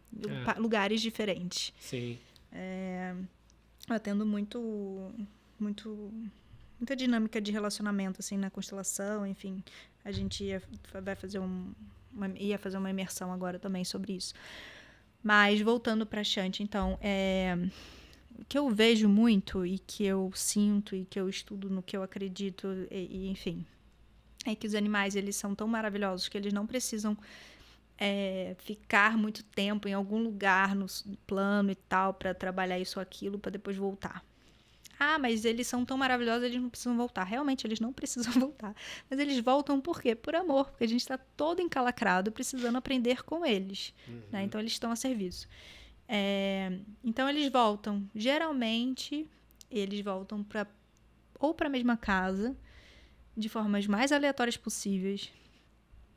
lugares diferentes. Sim. Eu atendo muita dinâmica de relacionamento, assim, na constelação, enfim. A gente ia fazer uma imersão agora também sobre isso. Mas, voltando para Shanti, então, o que eu vejo muito e que eu sinto e que eu estudo no que eu acredito, e enfim, é que os animais, eles são tão maravilhosos que eles não precisam ficar muito tempo em algum lugar no plano e tal para trabalhar isso ou aquilo para depois voltar. Mas eles são tão maravilhosos, eles não precisam voltar. Realmente, eles não precisam voltar. Mas eles voltam por quê? Por amor, porque a gente está todo encalacrado precisando aprender com eles. Né? Então, eles estão a serviço. Então, eles voltam. Geralmente, eles voltam ou para a mesma casa, de formas mais aleatórias possíveis,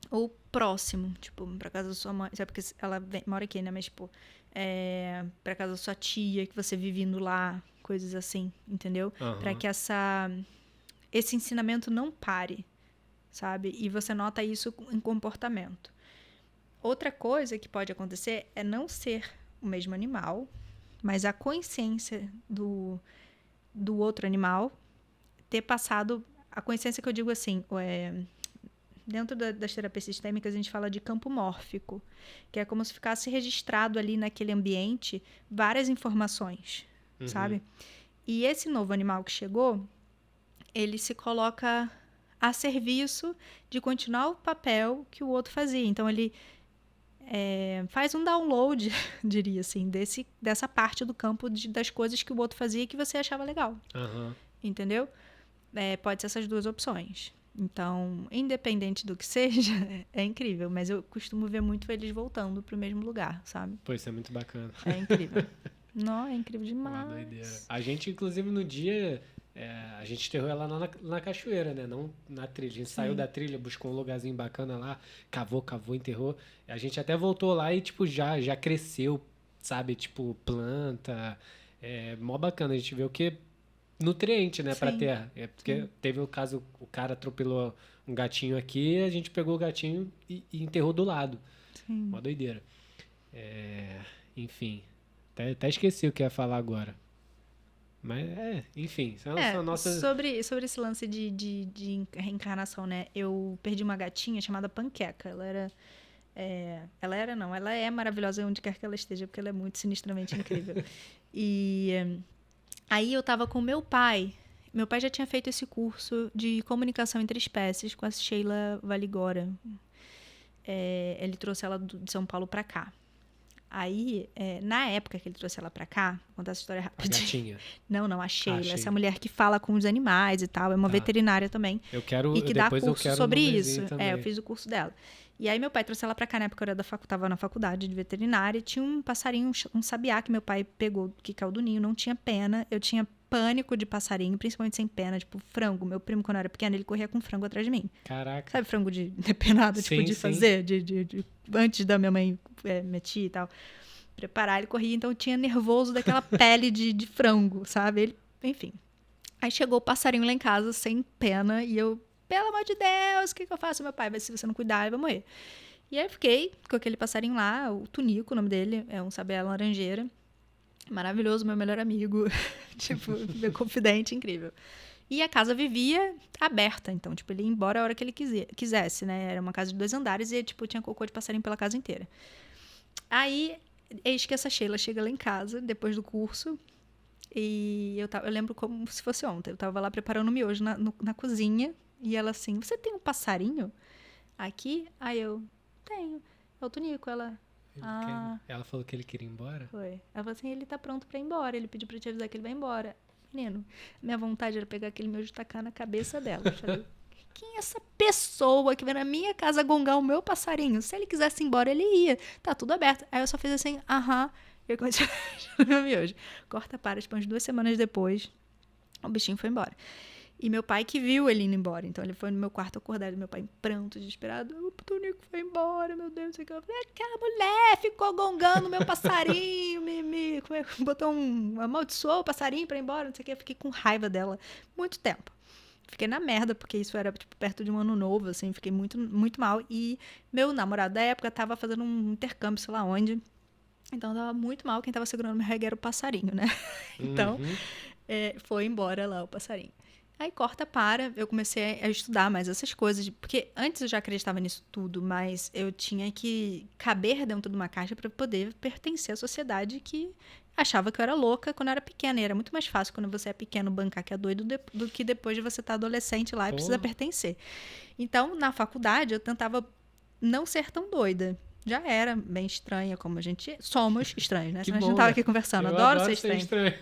ou próximo, tipo, pra casa da sua mãe, sabe, porque ela mora aqui, né, mas, tipo, pra casa da sua tia, que você vive indo lá, coisas assim, entendeu? Pra que esse ensinamento não pare, sabe? E você nota isso em comportamento. Outra coisa que pode acontecer é não ser o mesmo animal, mas a consciência do outro animal ter passado... A consciência que eu digo assim, Dentro das terapias sistêmicas, a gente fala de campo mórfico, que é como se ficasse registrado ali naquele ambiente várias informações, sabe? E esse novo animal que chegou, ele se coloca a serviço de continuar o papel que o outro fazia. Então, ele faz um download, diria assim, dessa parte do campo das coisas que o outro fazia que você achava legal. Entendeu? Pode ser essas duas opções. Então, independente do que seja, é incrível. Mas eu costumo ver muito eles voltando pro mesmo lugar, sabe? Pô, isso é muito bacana. É incrível. Não, é incrível demais. Uma doideira. A gente, inclusive, no dia... a gente enterrou ela lá na cachoeira, né? Não na trilha. A gente saiu da trilha, buscou um lugarzinho bacana lá, cavou, enterrou. A gente até voltou lá e, tipo, já cresceu, sabe? Tipo, planta. Mó bacana. A gente vê o que... nutriente, né, pra terra. Porque teve o caso, o cara atropelou um gatinho aqui, a gente pegou o gatinho e enterrou do lado. Sim. Uma doideira. Enfim. Até esqueci o que ia falar agora. Mas, enfim, são nossas... Sobre esse lance de reencarnação, né? Eu perdi uma gatinha chamada Panqueca. Ela é maravilhosa onde quer que ela esteja, porque ela é muito sinistramente incrível. E... aí eu tava com meu pai. Meu pai já tinha feito esse curso de comunicação entre espécies com a Sheila Valigora. Ele trouxe ela de São Paulo pra cá. Aí, na época que ele trouxe ela pra cá, vou contar essa história rápida. A gatinha. Não, a Sheila. Essa mulher que fala com os animais e tal. É uma veterinária também. Eu quero... E que dá curso sobre isso. Também. Eu fiz o curso dela. E aí meu pai trouxe ela pra cá, na época eu tava na faculdade de veterinária, e tinha um passarinho, um sabiá que meu pai pegou, que caiu do ninho, não tinha pena, eu tinha pânico de passarinho, principalmente sem pena, tipo frango. Meu primo, quando eu era pequeno, ele corria com frango atrás de mim. Caraca. Sabe frango de penado, tipo, de fazer, antes da minha mãe meter e tal, preparar, ele corria, então eu tinha nervoso daquela pele de frango, sabe? Enfim. Aí chegou o passarinho lá em casa, sem pena, e eu... pelo amor de Deus, o que eu faço? Meu pai, se você não cuidar, ele vai morrer. E aí eu fiquei com aquele passarinho lá, o Tunico, o nome dele, é um sabiá laranjeira. Maravilhoso, meu melhor amigo. Tipo, meu confidente, incrível. E a casa vivia aberta, então, tipo, ele ia embora a hora que ele quisesse, né? Era uma casa de 2 andares e, tipo, tinha cocô de passarinho pela casa inteira. Aí, eis que essa Sheila chega lá em casa, depois do curso, e eu lembro como se fosse ontem. Eu tava lá preparando o miojo na cozinha, e ela assim, você tem um passarinho aqui? Aí eu, tenho. É o Tunico. Ela falou que ele queria ir embora? Foi. Ela falou assim, ele tá pronto pra ir embora. Ele pediu pra te avisar que ele vai embora. Menino, minha vontade era pegar aquele miojo e tacar na cabeça dela. Eu falei, quem é essa pessoa que vai na minha casa gongar o meu passarinho? Se ele quisesse ir embora, ele ia. Tá tudo aberto. Aí eu só fiz assim, Eu comecei a meu miojo. Corta para, tipo, umas 2 semanas depois, o bichinho foi embora. E meu pai que viu ele indo embora. Então, ele foi no meu quarto acordado. Meu pai em pranto, desesperado. O Tunico foi embora, meu Deus. Não sei o que. Eu falei, aquela mulher ficou gongando meu passarinho. Amaldiçoou o passarinho pra ir embora. Não sei o que. Eu fiquei com raiva dela muito tempo. Fiquei na merda, porque isso era, tipo, perto de um ano novo, assim. Fiquei muito, muito mal. E meu namorado da época tava fazendo um intercâmbio, sei lá onde. Então, eu tava muito mal. Quem tava segurando meu reggae era o passarinho, né? Então, foi embora lá o passarinho. Aí corta para, eu comecei a estudar mais essas coisas, porque antes eu já acreditava nisso tudo, mas eu tinha que caber dentro de uma caixa para poder pertencer à sociedade que achava que eu era louca quando eu era pequena. E era muito mais fácil quando você é pequeno bancar que é doido do que depois de você estar adolescente lá e precisa pertencer. Então, na faculdade, eu tentava não ser tão doida. Já era bem estranha, como a gente... Somos estranhos, né? Senão a gente não tava aqui conversando. Adoro ser estranho.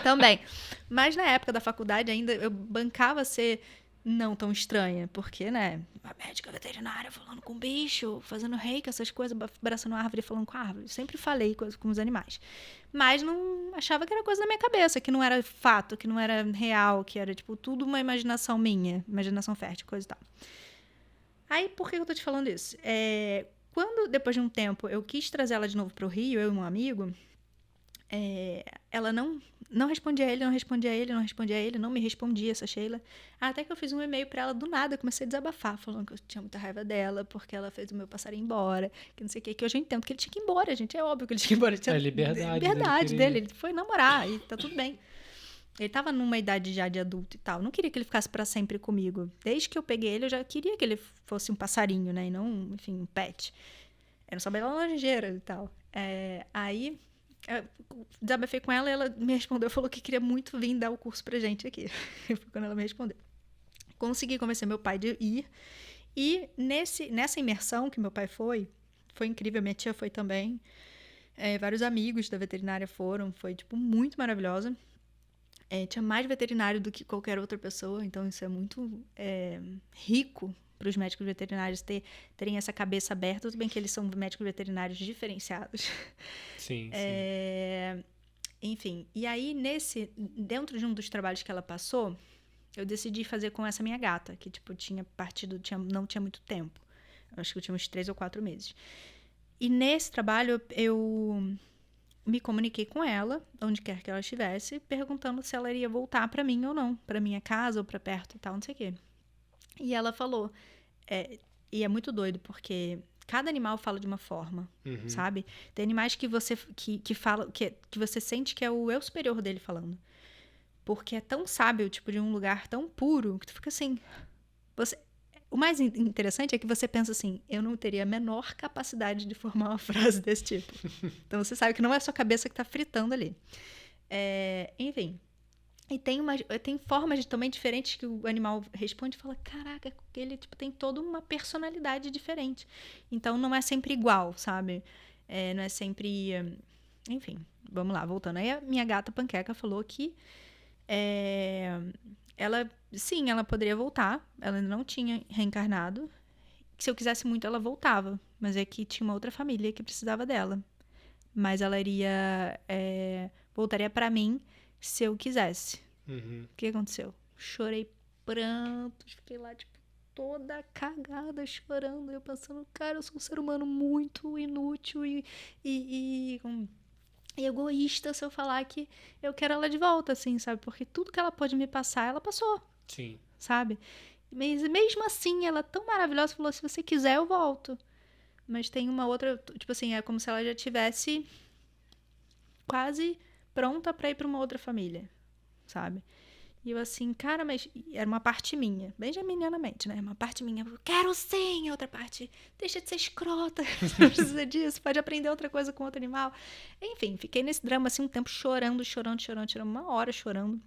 Também. Mas na época da faculdade ainda, eu bancava ser não tão estranha. Porque, né? A médica veterinária falando com bicho, fazendo reiki, essas coisas, abraçando a árvore, falando com a árvore. Eu sempre falei com os animais. Mas não achava que era coisa da minha cabeça, que não era fato, que não era real, que era, tipo, tudo uma imaginação minha. Imaginação fértil, coisa e tal. Aí, por que eu tô te falando isso? Quando, depois de um tempo, eu quis trazer ela de novo para o Rio, eu e um amigo, ela não respondia a ele, não me respondia, essa Sheila. Até que eu fiz um e-mail para ela do nada, eu comecei a desabafar, falando que eu tinha muita raiva dela, porque ela fez o meu passarinho embora, que não sei o que hoje eu entendo que ele tinha que ir embora, gente, é óbvio que ele tinha que ir embora. Tinha liberdade dele, ele foi namorar e tá tudo bem. Ele tava numa idade já de adulto e tal. Não queria que ele ficasse pra sempre comigo. Desde que eu peguei ele, eu já queria que ele fosse um passarinho, né? E não, enfim, um pet. Era só bela laranjeira e tal. Aí, eu desabafei com ela e ela me respondeu, falou que queria muito vir dar o curso pra gente aqui. Foi quando ela me respondeu. Consegui convencer meu pai de ir. E nessa imersão que meu pai foi incrível. Minha tia foi também. Vários amigos da veterinária foram. Foi, tipo, muito maravilhosa. Tinha mais veterinário do que qualquer outra pessoa, então isso é muito rico para os médicos veterinários terem essa cabeça aberta. Tudo bem que eles são médicos veterinários diferenciados. Sim, sim. Enfim, e aí dentro de um dos trabalhos que ela passou, eu decidi fazer com essa minha gata, que tipo, não tinha muito tempo. Acho que eu tinha uns 3 ou 4 meses. E nesse trabalho eu me comuniquei com ela, onde quer que ela estivesse, perguntando se ela iria voltar para mim ou não, para minha casa ou para perto e tal, não sei o quê. E ela falou, e é muito doido, porque cada animal fala de uma forma, sabe? Tem animais que você fala, que você sente que é o eu superior dele falando. Porque é tão sábio, tipo, de um lugar tão puro, que tu fica assim... O mais interessante é que você pensa assim, eu não teria a menor capacidade de formar uma frase desse tipo. Então você sabe que não é a sua cabeça que tá fritando ali. Enfim. E tem formas também diferentes que o animal responde e fala, caraca, ele tipo, tem toda uma personalidade diferente. Então não é sempre igual, sabe? Não é sempre... Enfim, vamos lá, voltando. Aí a minha gata Panqueca falou que ela poderia voltar. Ela ainda não tinha reencarnado. Se eu quisesse muito, ela voltava. Mas é que tinha uma outra família que precisava dela. Mas ela voltaria pra mim se eu quisesse. O que aconteceu? Chorei prantos. Fiquei lá, tipo, toda cagada, chorando. Eu pensando, cara, eu sou um ser humano muito inútil e egoísta se eu falar que eu quero ela de volta, assim, sabe? Porque tudo que ela pode me passar, ela passou. Sim. Sabe? Mas mesmo assim, ela é tão maravilhosa, falou, se você quiser, eu volto. Mas tem uma outra, tipo assim, é como se ela já tivesse quase pronta pra ir pra uma outra família, sabe? E eu assim, cara, mas era uma parte minha, bem geminianamente, né? Uma parte minha, eu quero sim, a outra parte, deixa de ser escrota, não precisa disso, pode aprender outra coisa com outro animal. Enfim, fiquei nesse drama assim um tempo chorando, 1 hora chorando.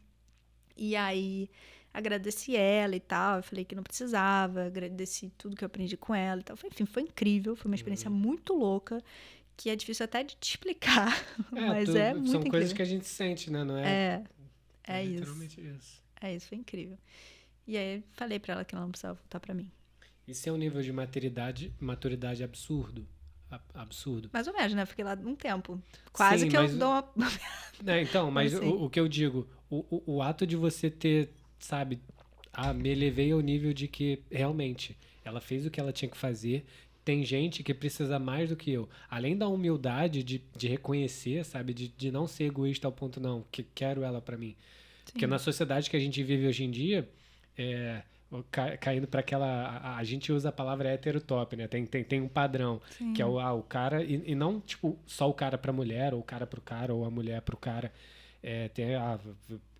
E aí agradeci ela e tal, eu falei que não precisava, agradeci tudo que eu aprendi com ela e tal. Enfim, foi incrível, foi uma experiência muito louca, que é difícil até de te explicar, mas muito incrível. São coisas que a gente sente, né? Não é? É isso. Literalmente isso. É isso, foi incrível. E aí falei pra ela que ela não precisava voltar pra mim. Isso é um nível de maturidade absurdo. Absurdo. Mais ou menos, né? Fiquei lá um tempo. Quase. Sim, que eu dou uma... Então, mas assim, o que eu digo, o ato de você ter, sabe, me elevei ao nível de que realmente ela fez o que ela tinha que fazer. Tem gente que precisa mais do que eu. Além da humildade de reconhecer, sabe, de não ser egoísta ao ponto, não, que quero ela pra mim. Sim. Porque na sociedade que a gente vive hoje em dia, caindo para aquela... A gente usa a palavra heterotop, né? Tem um padrão, sim, que é o cara... E não, tipo, só o cara pra mulher, ou o cara pro cara, ou a mulher pro cara.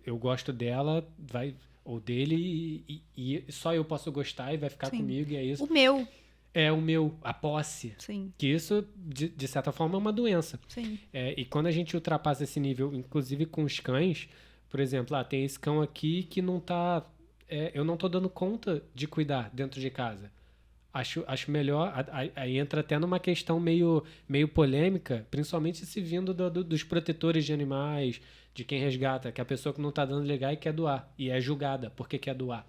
Eu gosto dela, ou dele, e só eu posso gostar e vai ficar, sim, comigo, e é isso. O meu... a posse. Sim. Que isso, de certa forma, é uma doença. Sim. E quando a gente ultrapassa esse nível, inclusive com os cães, por exemplo, tem esse cão aqui que não tá... eu não tô dando conta de cuidar dentro de casa. Acho melhor... Aí entra até numa questão meio polêmica, principalmente se vindo dos protetores de animais, de quem resgata, que é a pessoa que não tá dando legal e quer doar. E é julgada porque quer doar.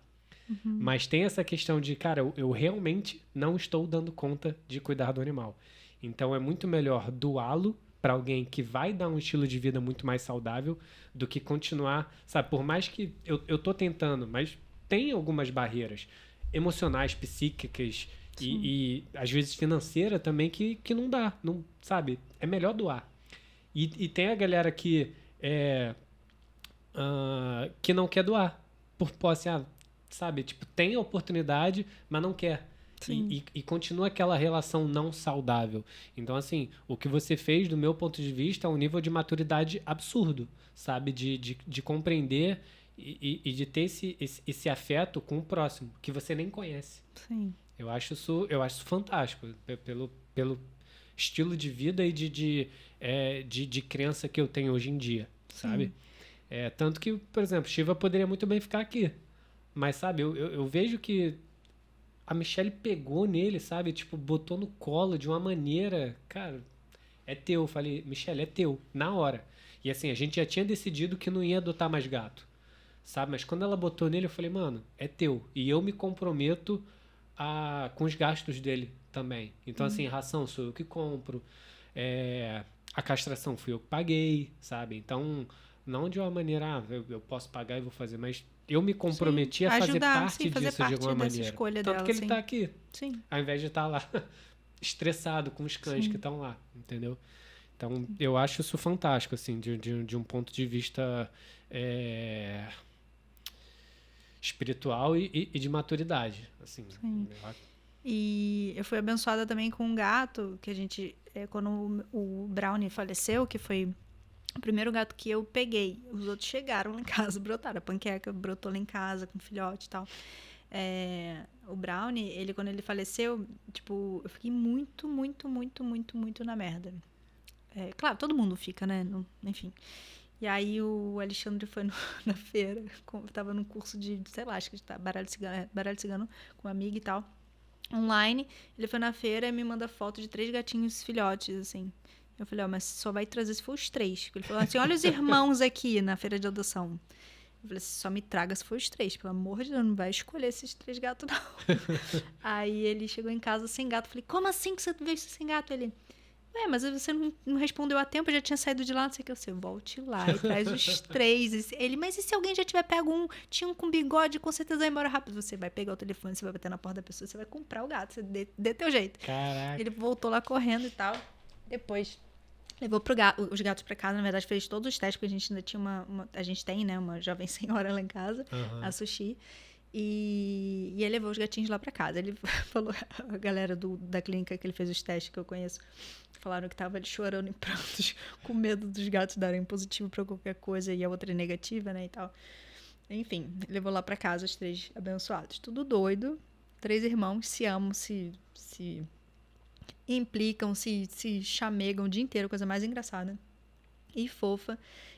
Uhum. Mas tem essa questão de, cara, eu realmente não estou dando conta de cuidar do animal. Então é muito melhor doá-lo para alguém que vai dar um estilo de vida muito mais saudável do que continuar, sabe? Por mais que eu tô tentando, mas tem algumas barreiras emocionais, psíquicas e às vezes financeira também que não dá, não, sabe? É melhor doar. E tem a galera que não quer doar por posse, sabe? Tipo, tem a oportunidade, mas não quer. E continua aquela relação não saudável. Então, assim, o que você fez, do meu ponto de vista, é um nível de maturidade absurdo, sabe? De compreender e de ter esse afeto com o próximo, que você nem conhece. Sim. Eu acho isso fantástico, pelo estilo de vida e de crença que eu tenho hoje em dia, sabe? Tanto que, por exemplo, Shiva poderia muito bem ficar aqui. Mas, sabe, eu vejo que a Michelle pegou nele, sabe? Tipo, botou no colo de uma maneira... Cara, é teu. Eu falei, Michelle, é teu. Na hora. E assim, a gente já tinha decidido que não ia adotar mais gato, sabe? Mas quando ela botou nele, eu falei, mano, é teu. E eu me comprometo com os gastos dele também. Então, assim, ração sou eu que compro. A castração fui eu que paguei, sabe? Então, não de uma maneira, eu posso pagar e vou fazer, mas eu me comprometi a fazer parte disso de alguma maneira. Escolha Tanto dela, que ele tá aqui. Sim. Ao invés de estar lá estressado com os cães que estão lá, entendeu? Então, eu acho isso fantástico, assim, de um ponto de vista espiritual e de maturidade, assim. Sim. E eu fui abençoada também com um gato que a gente, quando o Brownie faleceu, que foi o primeiro gato que eu peguei, os outros chegaram lá em casa, brotaram. A Panqueca brotou lá em casa com filhote e tal. O Brownie, quando ele faleceu, tipo, eu fiquei muito, muito, muito, muito, muito na merda. Claro, todo mundo fica, né? Enfim. E aí o Alexandre foi na feira, tava num curso de, sei lá, acho que tá baralho cigano com uma amiga e tal, online. Ele foi na feira e me manda foto de 3 gatinhos filhotes, assim. Eu falei, mas só vai trazer se for os 3. Ele falou assim, olha os irmãos aqui na feira de adoção. Eu falei, só me traga se for os 3, pelo amor de Deus, não vai escolher esses 3 gatos, não. Aí ele chegou em casa sem gato. Eu falei, como assim que você veio sem gato? Ele, mas você não respondeu a tempo, eu já tinha saído de lá, não sei o que. Você volte lá e traz os 3. Ele, mas e se alguém já tiver pego um, tinha um com bigode, com certeza vai embora rápido. Você vai pegar o telefone, você vai bater na porta da pessoa, você vai comprar o gato, você dê teu jeito. Caraca. Ele voltou lá correndo e tal. Depois levou os gatos pra casa, na verdade fez todos os testes, porque a gente ainda tinha a gente tem, né, uma jovem senhora lá em casa, a Sushi. E ele levou os gatinhos lá pra casa. Ele falou, a galera da clínica que ele fez os testes, que eu conheço, falaram que tava ele chorando em prantos, com medo dos gatos darem positivo pra qualquer coisa e a outra negativa, né, e tal. Enfim, levou lá pra casa os 3 abençoados. Tudo doido. 3 irmãos se amam, se implicam, se chamegam o dia inteiro, coisa mais engraçada e fofa.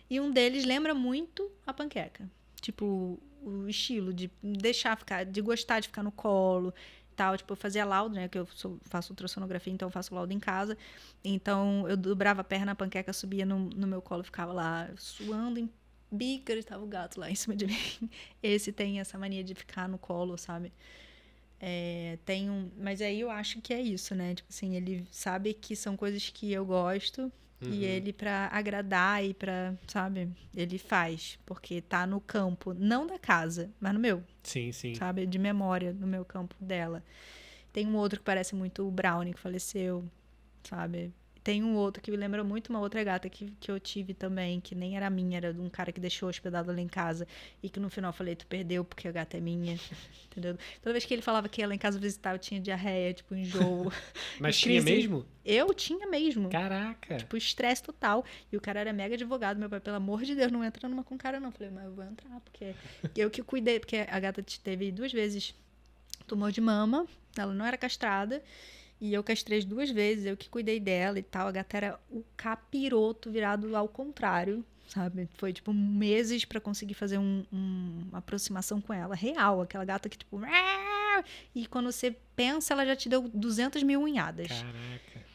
E um deles lembra muito a Panqueca. Tipo, o estilo de deixar ficar, de gostar de ficar no colo, tal. Tipo, eu fazia laudo, né? Que eu faço ultrassonografia, então eu faço laudo em casa. Então, eu dobrava a perna, a Panqueca subia no meu colo, ficava lá suando em bica, e tava o gato lá em cima de mim. Esse tem essa mania de ficar no colo, sabe? Mas aí eu acho que é isso, né? Tipo assim, ele sabe que são coisas que eu gosto. E ele, pra agradar e pra, sabe, ele faz, porque tá no campo, não da casa, mas no meu. Sim, sim. Sabe, de memória, no meu campo dela. Tem um outro que parece muito o Brownie, que faleceu, sabe? Tem um outro que me lembra muito uma outra gata que eu tive também, que nem era minha, era de um cara que deixou hospedado lá em casa, e que no final eu falei, tu perdeu porque a gata é minha, entendeu? Toda vez que ele falava que ia lá em casa visitar, eu tinha diarreia, tipo, enjoo. Mas tinha mesmo? Eu tinha mesmo. Caraca. Tipo, estresse total. E o cara era mega advogado, meu pai, pelo amor de Deus, não entra numa com cara não. Eu falei, mas eu vou entrar, porque eu que cuidei, porque a gata teve 2 vezes tumor de mama, ela não era castrada, e eu castrei 2 vezes, eu que cuidei dela e tal. A gata era o capiroto virado ao contrário, sabe? Foi, tipo, meses pra conseguir fazer uma aproximação com ela. Real, aquela gata que, tipo... E quando você pensa, ela já te deu 200 mil unhadas. Caraca.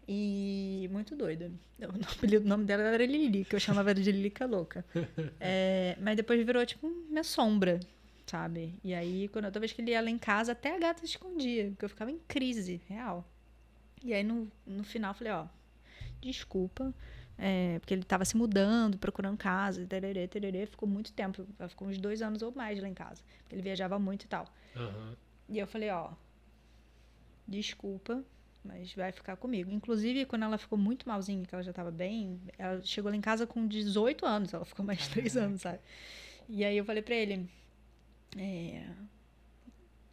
E muito doida. O nome dela era Lili, que eu chamava ela de Lilica Louca. Mas depois virou, tipo, minha sombra, sabe? E aí, toda vez que ele ia lá em casa, até a gata se escondia, porque eu ficava em crise, real. E aí, no final, eu falei, desculpa, porque ele tava se mudando, procurando casa, tererê, tererê, ficou muito tempo, ficou uns 2 anos ou mais lá em casa, porque ele viajava muito e tal. E eu falei, desculpa, mas vai ficar comigo. Inclusive, quando ela ficou muito malzinha, que ela já tava bem, ela chegou lá em casa com 18 anos, ela ficou mais 3 anos, sabe? E aí eu falei pra ele,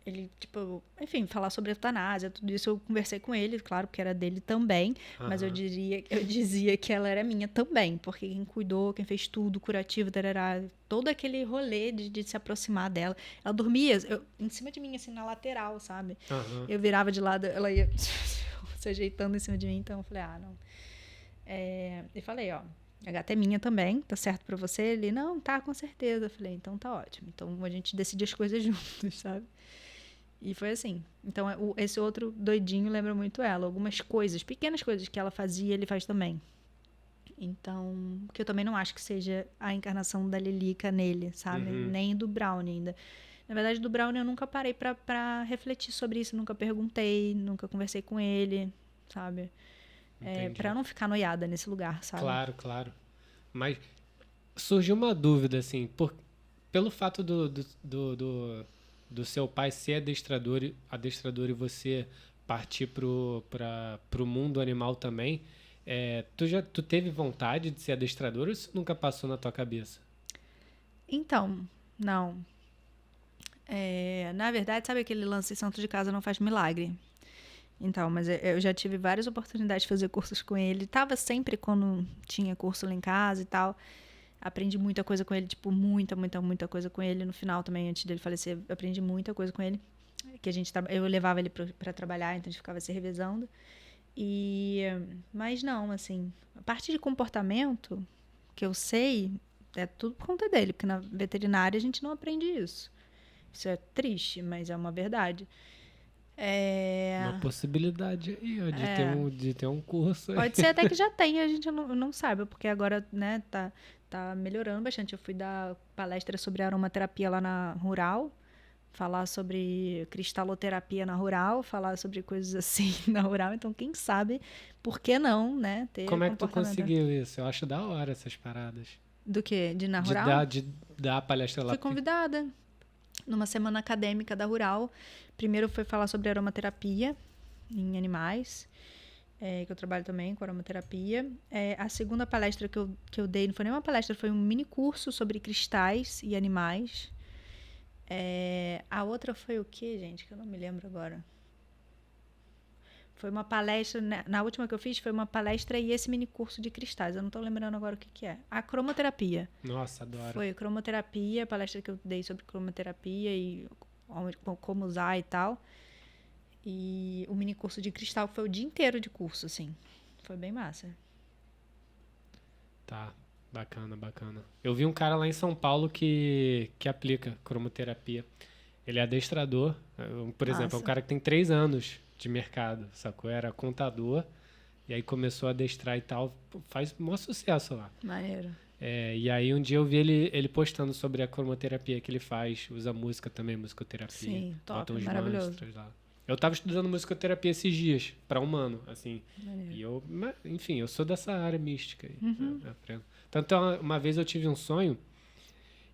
ele, tipo, enfim, falar sobre eutanásia, tudo isso eu conversei com ele, claro, porque era dele também, mas eu dizia que ela era minha também, porque quem cuidou, quem fez tudo, curativo, tarará, todo aquele rolê de se aproximar dela. Ela dormia em cima de mim, assim, na lateral, sabe? Eu virava de lado, ela ia se ajeitando em cima de mim, então eu falei, não. E falei, ó, a gata é minha também, tá certo pra você? Ele, não, tá, com certeza. Eu falei, então tá ótimo. Então a gente decide as coisas juntos, sabe? E foi assim. Então, esse outro doidinho lembra muito ela. Algumas coisas, pequenas coisas que ela fazia, ele faz também. Então, que eu também não acho que seja a encarnação da Lilica nele, sabe? Nem do Brownie ainda. Na verdade, do Brownie eu nunca parei pra refletir sobre isso. Nunca perguntei, nunca conversei com ele, sabe? Pra não ficar noiada nesse lugar, sabe? Claro, claro. Mas surgiu uma dúvida, assim, pelo fato do seu pai ser adestrador e você partir pro mundo animal também, tu teve vontade de ser adestrador ou isso nunca passou na tua cabeça? Então, não. Na verdade, sabe aquele lance santo de casa não faz milagre? Então, mas eu já tive várias oportunidades de fazer cursos com ele. Tava sempre quando tinha curso lá em casa e tal. Aprendi muita coisa com ele, tipo, muita coisa com ele. No final também, antes dele falecer, aprendi muita coisa com ele. Eu levava ele pra trabalhar, então a gente ficava se revezando. Mas não, assim, a parte de comportamento que eu sei é tudo por conta dele, porque na veterinária a gente não aprende isso. Isso é triste, mas é uma verdade. Uma possibilidade aí, ó, de ter um curso aí. Pode ser até que já tenha, a gente não sabe, porque agora, né, tá melhorando bastante. Eu fui dar palestra sobre aromaterapia lá na Rural, falar sobre cristaloterapia na Rural, falar sobre coisas assim na Rural. Então, quem sabe, por que não, né, ter Como é que tu conseguiu isso? Eu acho da hora essas paradas. Do quê? De na Rural? De dar a palestra lá. Fui convidada numa semana acadêmica da Rural. Primeiro foi falar sobre aromaterapia em animais, que eu trabalho também com aromaterapia. A segunda palestra que eu dei não foi nem uma palestra, foi um mini curso sobre cristais e animais. A outra foi o quê, gente? Que eu não me lembro agora. Foi uma palestra, na última que eu fiz, foi uma palestra e esse mini curso de cristais. Eu não estou lembrando agora o que é. A cromoterapia. Nossa, adoro. Foi a cromoterapia, a palestra que eu dei sobre cromoterapia e como usar e tal. E o mini curso de cristal foi o dia inteiro de curso, assim. Foi bem massa. Tá, bacana. Eu vi um cara lá em São Paulo que aplica cromoterapia. Ele é adestrador, por exemplo, é um cara que tem 3 anos de mercado, sacou? Era contador, e aí começou a adestrar e tal, faz um maior sucesso lá. Maneiro. E aí um dia eu vi ele postando sobre a cromoterapia que ele faz, usa música também, musicoterapia. Sim, top, bota uns maravilhoso. mantras lá. Eu tava estudando musicoterapia esses dias, para humano, assim. Maneiro. E enfim, eu sou dessa área mística aí, eu aprendo. Tanto uma vez eu tive um sonho,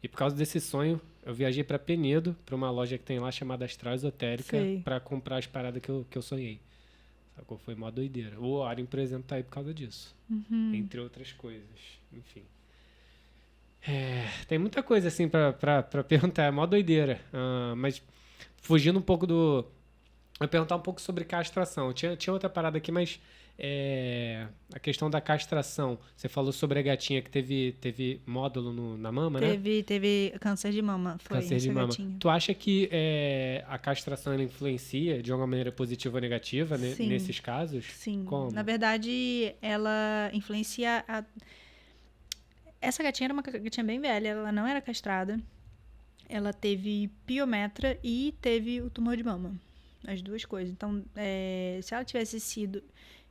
e por causa desse sonho, eu viajei para Penedo, para uma loja que tem lá chamada Astral Esotérica, para comprar as paradas que eu sonhei. Sacou? Foi mó doideira. O Arin, por exemplo, tá aí por causa disso. Entre outras coisas. Enfim. Tem muita coisa assim pra perguntar. É mó doideira. Mas fugindo um pouco do... Eu ia perguntar um pouco sobre castração. Tinha outra parada aqui, mas... a questão da castração. Você falou sobre a gatinha que teve módulo na mama, né? Teve câncer de mama. Foi câncer de mama. Gatinha. Tu acha que a castração ela influencia de alguma maneira positiva ou negativa nesses casos? Sim. Como? Na verdade, ela influencia Essa gatinha era uma gatinha bem velha. Ela não era castrada. Ela teve piometra e teve o tumor de mama. As duas coisas. Então, se ela tivesse sido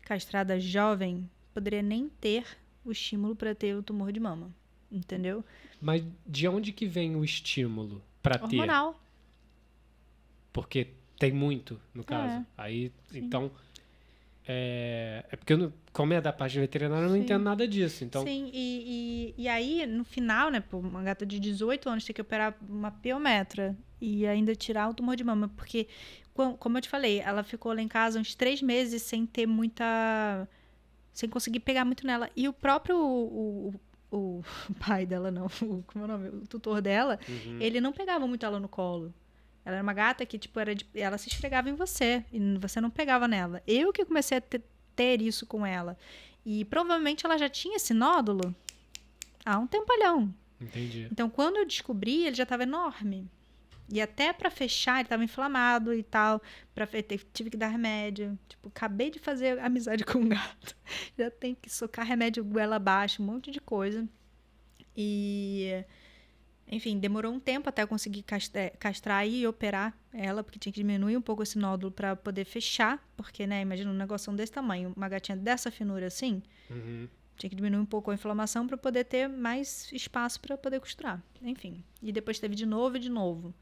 castrada jovem, poderia nem ter o estímulo para ter o tumor de mama. Entendeu? Mas de onde que vem o estímulo para ter? Hormonal. Porque tem muito, no caso. Aí, sim. Então... porque como é da parte veterinária, eu não entendo nada disso. Então... Sim, e aí, no final, né, uma gata de 18 anos tem que operar uma piometra e ainda tirar o tumor de mama, porque, como eu te falei, ela ficou lá em casa uns 3 meses sem ter sem conseguir pegar muito nela. E o próprio, o pai dela, não, como é o nome? O tutor dela, ele não pegava muito ela no colo. Ela era uma gata que, tipo, ela se esfregava em você e você não pegava nela. Eu que comecei a ter isso com ela. E provavelmente ela já tinha esse nódulo há um tempalhão. Entendi. Então, quando eu descobri, ele já estava enorme. E até pra fechar, ele estava inflamado e tal. Tive que dar remédio. Tipo, acabei de fazer amizade com um gato. Já tem que socar remédio goela abaixo, um monte de coisa. E, enfim, demorou um tempo até eu conseguir castrar e operar ela, porque tinha que diminuir um pouco esse nódulo para poder fechar. Porque, né, imagina um negócio desse tamanho, uma gatinha dessa finura assim. Uhum. Tinha que diminuir um pouco a inflamação para poder ter mais espaço para poder costurar. Enfim. E depois teve de novo e de novo.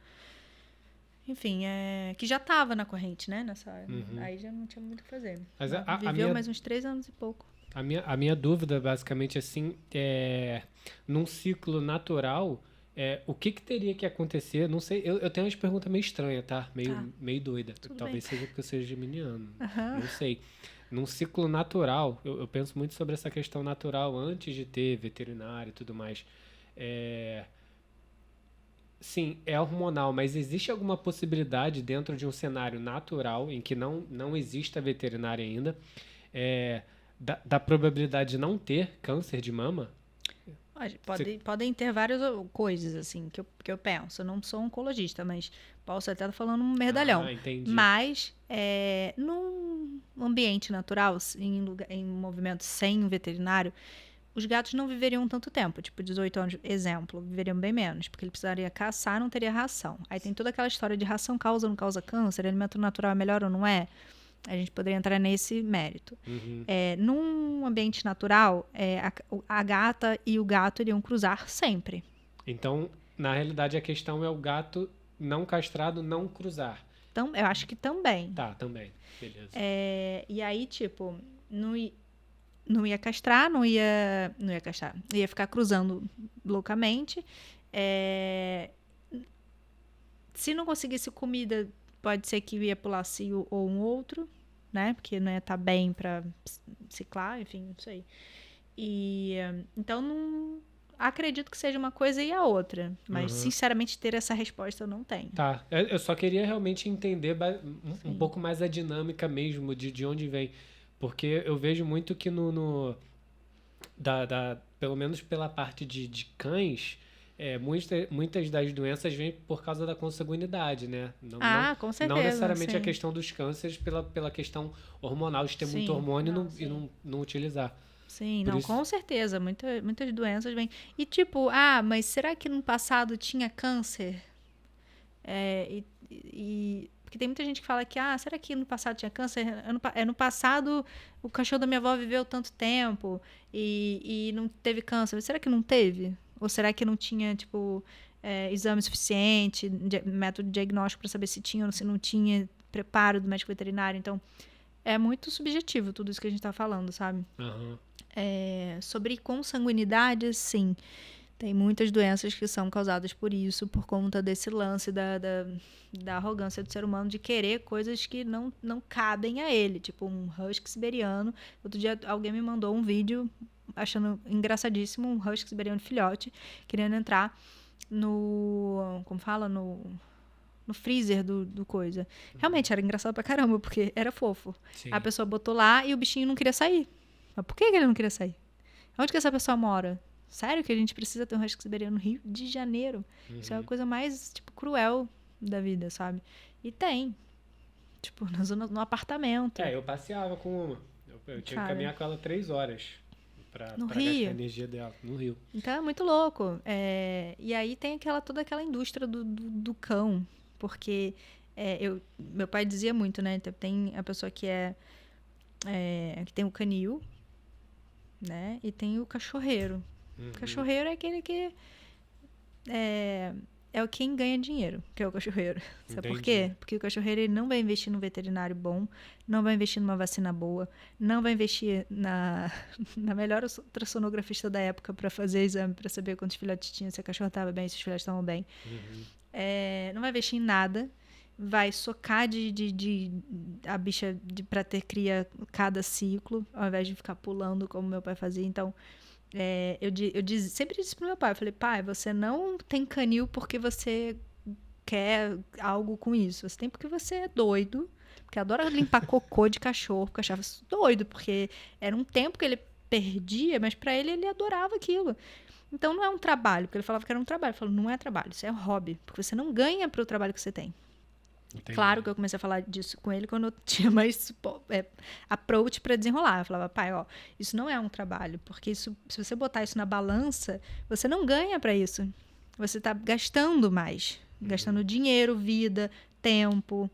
Enfim, que já estava na corrente, né? Aí já não tinha muito o que fazer. Mas viveu mais uns 3 anos e pouco. A minha dúvida, basicamente, assim, num ciclo natural, o que teria que acontecer? Não sei, eu tenho umas perguntas meio estranhas, tá? Meio doida. Talvez seja porque eu seja geminiano. Não sei. Num ciclo natural, eu penso muito sobre essa questão natural antes de ter veterinário e tudo mais. Sim, é hormonal, mas existe alguma possibilidade dentro de um cenário natural em que não exista veterinário ainda, da probabilidade de não ter câncer de mama? Podem ter várias coisas, assim, que eu penso. Eu não sou oncologista, mas posso até estar falando um merdalhão. Entendi. Mas, num ambiente natural, em movimento sem um veterinário, os gatos não viveriam tanto tempo. Tipo, 18 anos, exemplo, viveriam bem menos. Porque ele precisaria caçar, não teria ração. Aí tem toda aquela história de ração causa ou não causa câncer, alimento natural é melhor ou não é. A gente poderia entrar nesse mérito. Uhum. Num ambiente natural, a gata e o gato iriam cruzar sempre. Então, na realidade, a questão é o gato não castrado não cruzar. Então, eu acho que também. Tá, também. Beleza. E aí, tipo, não ia castrar, não ia castrar. Ia ficar cruzando loucamente. Se não conseguisse comida, pode ser que ia pular cio ou um outro, né? Porque não ia estar bem para ciclar, enfim, não sei. Então, não acredito que seja uma coisa e a outra. Mas, sinceramente, ter essa resposta eu não tenho. Tá. Eu só queria realmente entender um pouco mais a dinâmica mesmo de onde vem. Porque eu vejo muito que pelo menos pela parte de cães, muitas das doenças vêm por causa da consanguinidade, né? Com certeza. Não necessariamente sim. a questão dos cânceres pela questão hormonal, de ter muito hormônio e não utilizar. Sim, com certeza. Muitas doenças vêm. E tipo, mas será que no passado tinha câncer? Porque tem muita gente que fala que, será que no passado tinha câncer? No passado o cachorro da minha avó viveu tanto tempo e não teve câncer. Será que não teve? Ou será que não tinha, tipo, exame suficiente, método diagnóstico para saber se tinha ou se não tinha preparo do médico veterinário? Então, é muito subjetivo tudo isso que a gente tá falando, sabe? Uhum. Sobre consanguinidade, sim. Tem muitas doenças que são causadas por isso, por conta desse lance da arrogância do ser humano de querer coisas que não cabem a ele. Tipo, um husky siberiano. Outro dia alguém me mandou um vídeo achando engraçadíssimo, um husky siberiano filhote, querendo entrar como fala? No freezer do coisa. Realmente era engraçado pra caramba, porque era fofo. Sim. A pessoa botou lá e o bichinho não queria sair. Mas por que ele não queria sair? Onde que essa pessoa mora? Sério que a gente precisa ter um husky siberiano no Rio de Janeiro? Isso é a coisa mais, tipo, cruel da vida, sabe? E tem. Tipo, no apartamento. Eu passeava com uma. Eu tinha que caminhar com ela 3 horas pra gastar a energia dela, no Rio. Então é muito louco. E aí tem toda aquela indústria do cão. Porque meu pai dizia muito, né? Então, tem a pessoa que que tem o canil, né? E tem o cachorreiro. O cachorreiro é aquele que é o quem ganha dinheiro, que é o cachorreiro. Sabe por quê? Porque o cachorreiro ele não vai investir num veterinário bom, não vai investir numa vacina boa, não vai investir na melhor ultrassonografista da época para fazer exame, para saber quantos filhotes tinha, se a cachorra estava bem, se os filhotes estavam bem. Não vai investir em nada, vai socar a bicha para ter cria cada ciclo, ao invés de ficar pulando como meu pai fazia. Então, sempre disse pro meu pai, eu falei, pai, você não tem canil porque você quer algo com isso. Você tem porque você é doido, porque adora limpar cocô de cachorro, porque achava isso doido, porque era um tempo que ele perdia, mas pra ele, ele adorava aquilo. Então não é um trabalho, porque ele falava que era um trabalho. Eu falo, não é trabalho, isso é um hobby, porque você não ganha pro trabalho que você tem. Entendi. Claro que eu comecei a falar disso com ele quando eu tinha mais approach pra desenrolar. Eu falava, pai, ó, isso não é um trabalho, porque isso, se você botar isso na balança, você não ganha pra isso. Você tá gastando mais, gastando dinheiro, vida, tempo,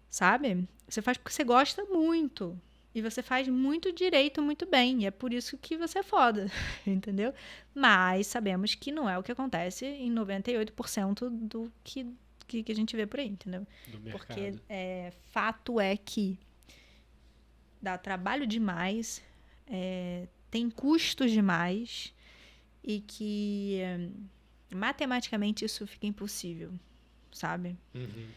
sabe? Você faz porque você gosta muito. E você faz muito direito, muito bem. E é por isso que você é foda, entendeu? Mas sabemos que não é o que acontece em 98% do que a gente vê por aí, entendeu? Do mercado. Porque fato é que dá trabalho demais, tem custos demais e que matematicamente isso fica impossível, sabe? Uhum.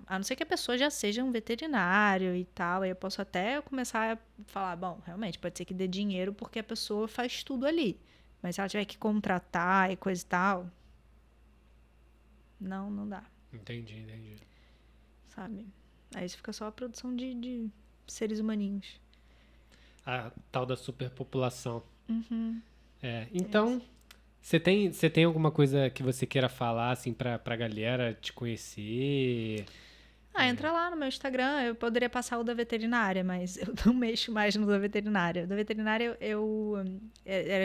A não ser que a pessoa já seja um veterinário e tal, aí eu posso até começar a falar, bom, realmente, pode ser que dê dinheiro porque a pessoa faz tudo ali. Mas se ela tiver que contratar e coisa e tal, não dá, Entendi. sabe? Aí isso fica só a produção de seres humaninhos. A tal da superpopulação. Uhum. Então, você tem alguma coisa que você queira falar, assim, pra galera te conhecer? Entra lá no meu Instagram, eu poderia passar o da veterinária, mas eu não mexo mais no da veterinária. Da veterinária,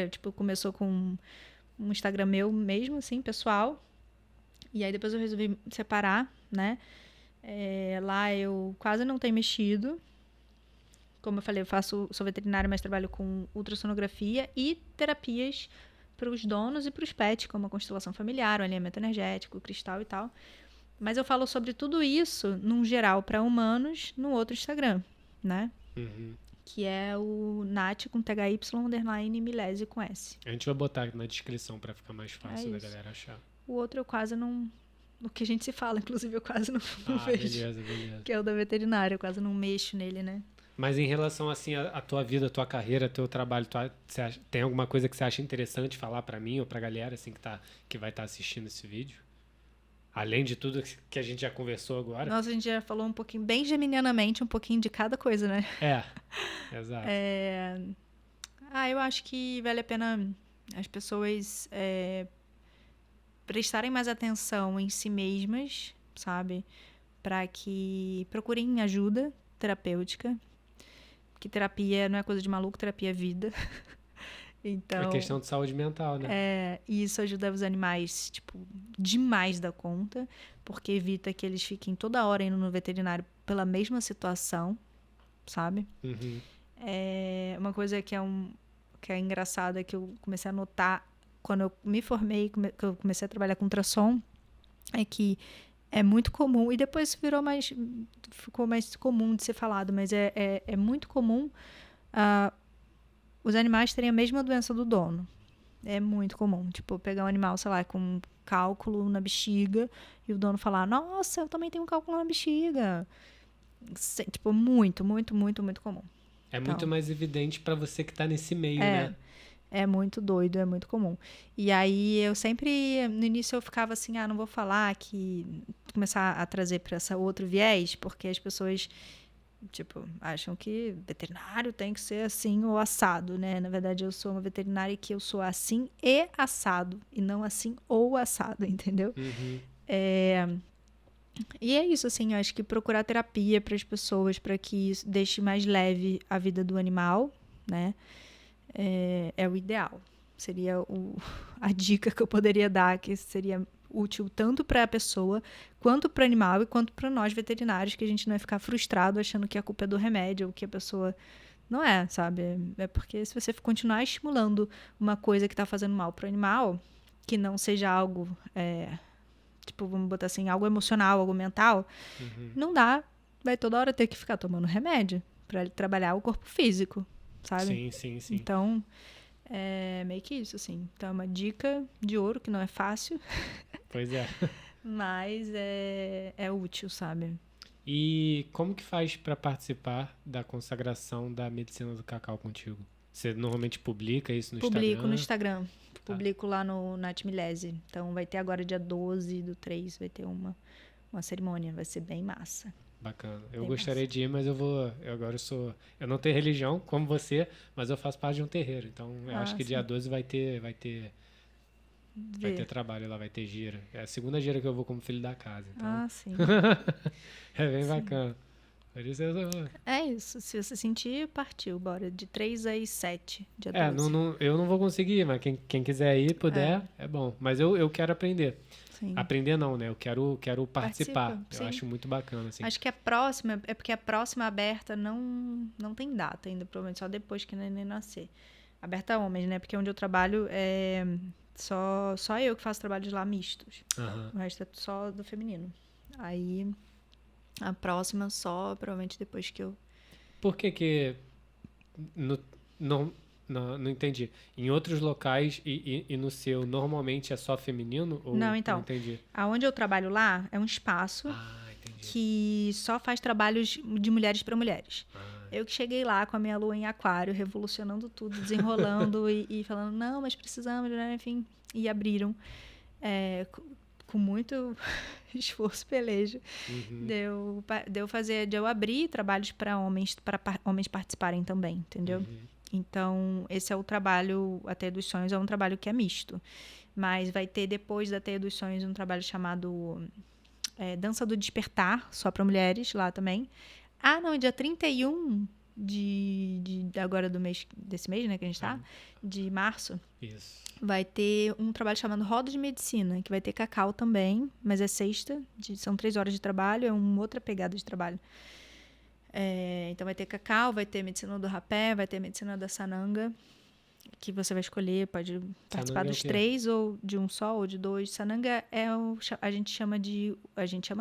tipo, começou com um Instagram meu mesmo, assim, pessoal. E aí depois eu resolvi separar, né? Lá eu quase não tenho mexido. Como eu falei, sou veterinária, mas trabalho com ultrassonografia e terapias para os donos e para os pets, como a constelação familiar, o alinhamento energético, o cristal e tal. Mas eu falo sobre tudo isso, num geral, para humanos, no outro Instagram, né? Uhum. Que é o Nath com THY _ Milese com S. A gente vai botar aqui na descrição pra ficar mais fácil da isso. galera achar. O outro eu quase não... O que a gente se fala, inclusive, eu quase não vejo. Beleza. Que é o da veterinária, eu quase não mexo nele, né? Mas em relação, assim, à tua vida, à tua carreira, teu trabalho, tem alguma coisa que você acha interessante falar pra mim ou pra galera, assim, que vai estar assistindo esse vídeo? Além de tudo que a gente já conversou agora? Nossa, a gente já falou um pouquinho, bem geminianamente, um pouquinho de cada coisa, né? Exato. Eu acho que vale a pena as pessoas prestarem mais atenção em si mesmas, sabe? Para que procurem ajuda terapêutica. Que terapia não é coisa de maluco, terapia é vida. Então, É questão de saúde mental, né? E isso ajuda os animais, tipo, demais da conta, porque evita que eles fiquem toda hora indo no veterinário pela mesma situação, sabe? Uhum. Uma coisa que é engraçada, que eu comecei a notar quando eu me formei, que eu comecei a trabalhar com ultrassom, é que é muito comum, e depois ficou mais comum de ser falado, mas é muito comum os animais terem a mesma doença do dono. É muito comum. Tipo, pegar um animal, sei lá, com um cálculo na bexiga e o dono falar, nossa, eu também tenho um cálculo na bexiga. Tipo, muito comum. É muito mais evidente pra você que tá nesse meio, né? É muito doido, é muito comum. E aí eu sempre, no início eu ficava assim, não vou falar, começar a trazer para essa outro viés, porque as pessoas, tipo, acham que veterinário tem que ser assim ou assado, né? Na verdade, eu sou uma veterinária que eu sou assim e assado, e não assim ou assado, entendeu? Uhum. E é isso, assim, eu acho que procurar terapia para as pessoas, para que isso deixe mais leve a vida do animal, né? É o ideal. Seria a dica que eu poderia dar, que seria útil tanto para a pessoa, quanto para o animal e quanto para nós veterinários, que a gente não vai ficar frustrado achando que a culpa é do remédio ou que a pessoa... Não é, sabe? É porque se você continuar estimulando uma coisa que está fazendo mal para o animal, que não seja algo, tipo, vamos botar assim, algo emocional, algo mental, não dá. Vai toda hora ter que ficar tomando remédio para ele trabalhar o corpo físico, sabe? Sim. Então, é meio que isso, assim. Então, é uma dica de ouro, que não é fácil. Pois é. Mas é útil, sabe? E como que faz pra participar da consagração da medicina do cacau contigo? Você normalmente publica isso no Publico Instagram? no Instagram. Publico lá no Nath Milese. Então vai ter agora dia 12/3, vai ter uma cerimônia. Vai ser bem massa. Bacana. Eu Bem gostaria massa. de ir, mas eu não tenho religião como você, mas eu faço parte de um terreiro. Então eu acho que sim. dia 12 vai ter trabalho lá, vai ter gira. É a segunda gira que eu vou como filho da casa. Então Sim. é bem Sim. bacana. Por isso É isso. Se você sentir, partiu. Bora. De 3 às 7, dia 12. eu não vou conseguir ir, mas quem quiser ir, puder, é bom. Mas eu quero aprender. Sim. Aprender não, né? Eu quero participar. Participa, Eu sim. acho muito bacana, assim. Acho que a próxima, é porque a próxima aberta não tem data ainda, provavelmente só depois que o neném nascer. Aberta a homens, né? Porque onde eu trabalho é só eu que faço trabalhos lá mistos. Aham. O resto é só do feminino. Aí a próxima só, provavelmente depois que eu... Por que não entendi. Em outros locais e no seu, normalmente é só feminino? Ou Não, então. Não entendi. Aonde eu trabalho lá é um espaço Entendi. que só faz trabalhos de mulheres para mulheres. Eu que cheguei lá com a minha lua em aquário, revolucionando tudo, desenrolando e falando, não, mas precisamos, né? Enfim, e abriram com muito esforço, pelejo. De eu abrir trabalhos para homens participarem também, entendeu? Então, esse é o trabalho, a Teia dos Sonhos é um trabalho que é misto. Mas vai ter, depois da Teia dos Sonhos, um trabalho chamado Dança do Despertar, só para mulheres, lá também. Não, dia 31 agora desse mês, né, que a gente tá, de março, Isso. vai ter um trabalho chamado Roda de Medicina, que vai ter cacau também, mas é sexta, são 3 horas de trabalho, é uma outra pegada de trabalho. Então vai ter cacau, vai ter medicina do rapé, vai ter medicina da sananga, que você vai escolher, pode participar Sananga dos 3, ou de um só, ou de 2. Sananga a gente chama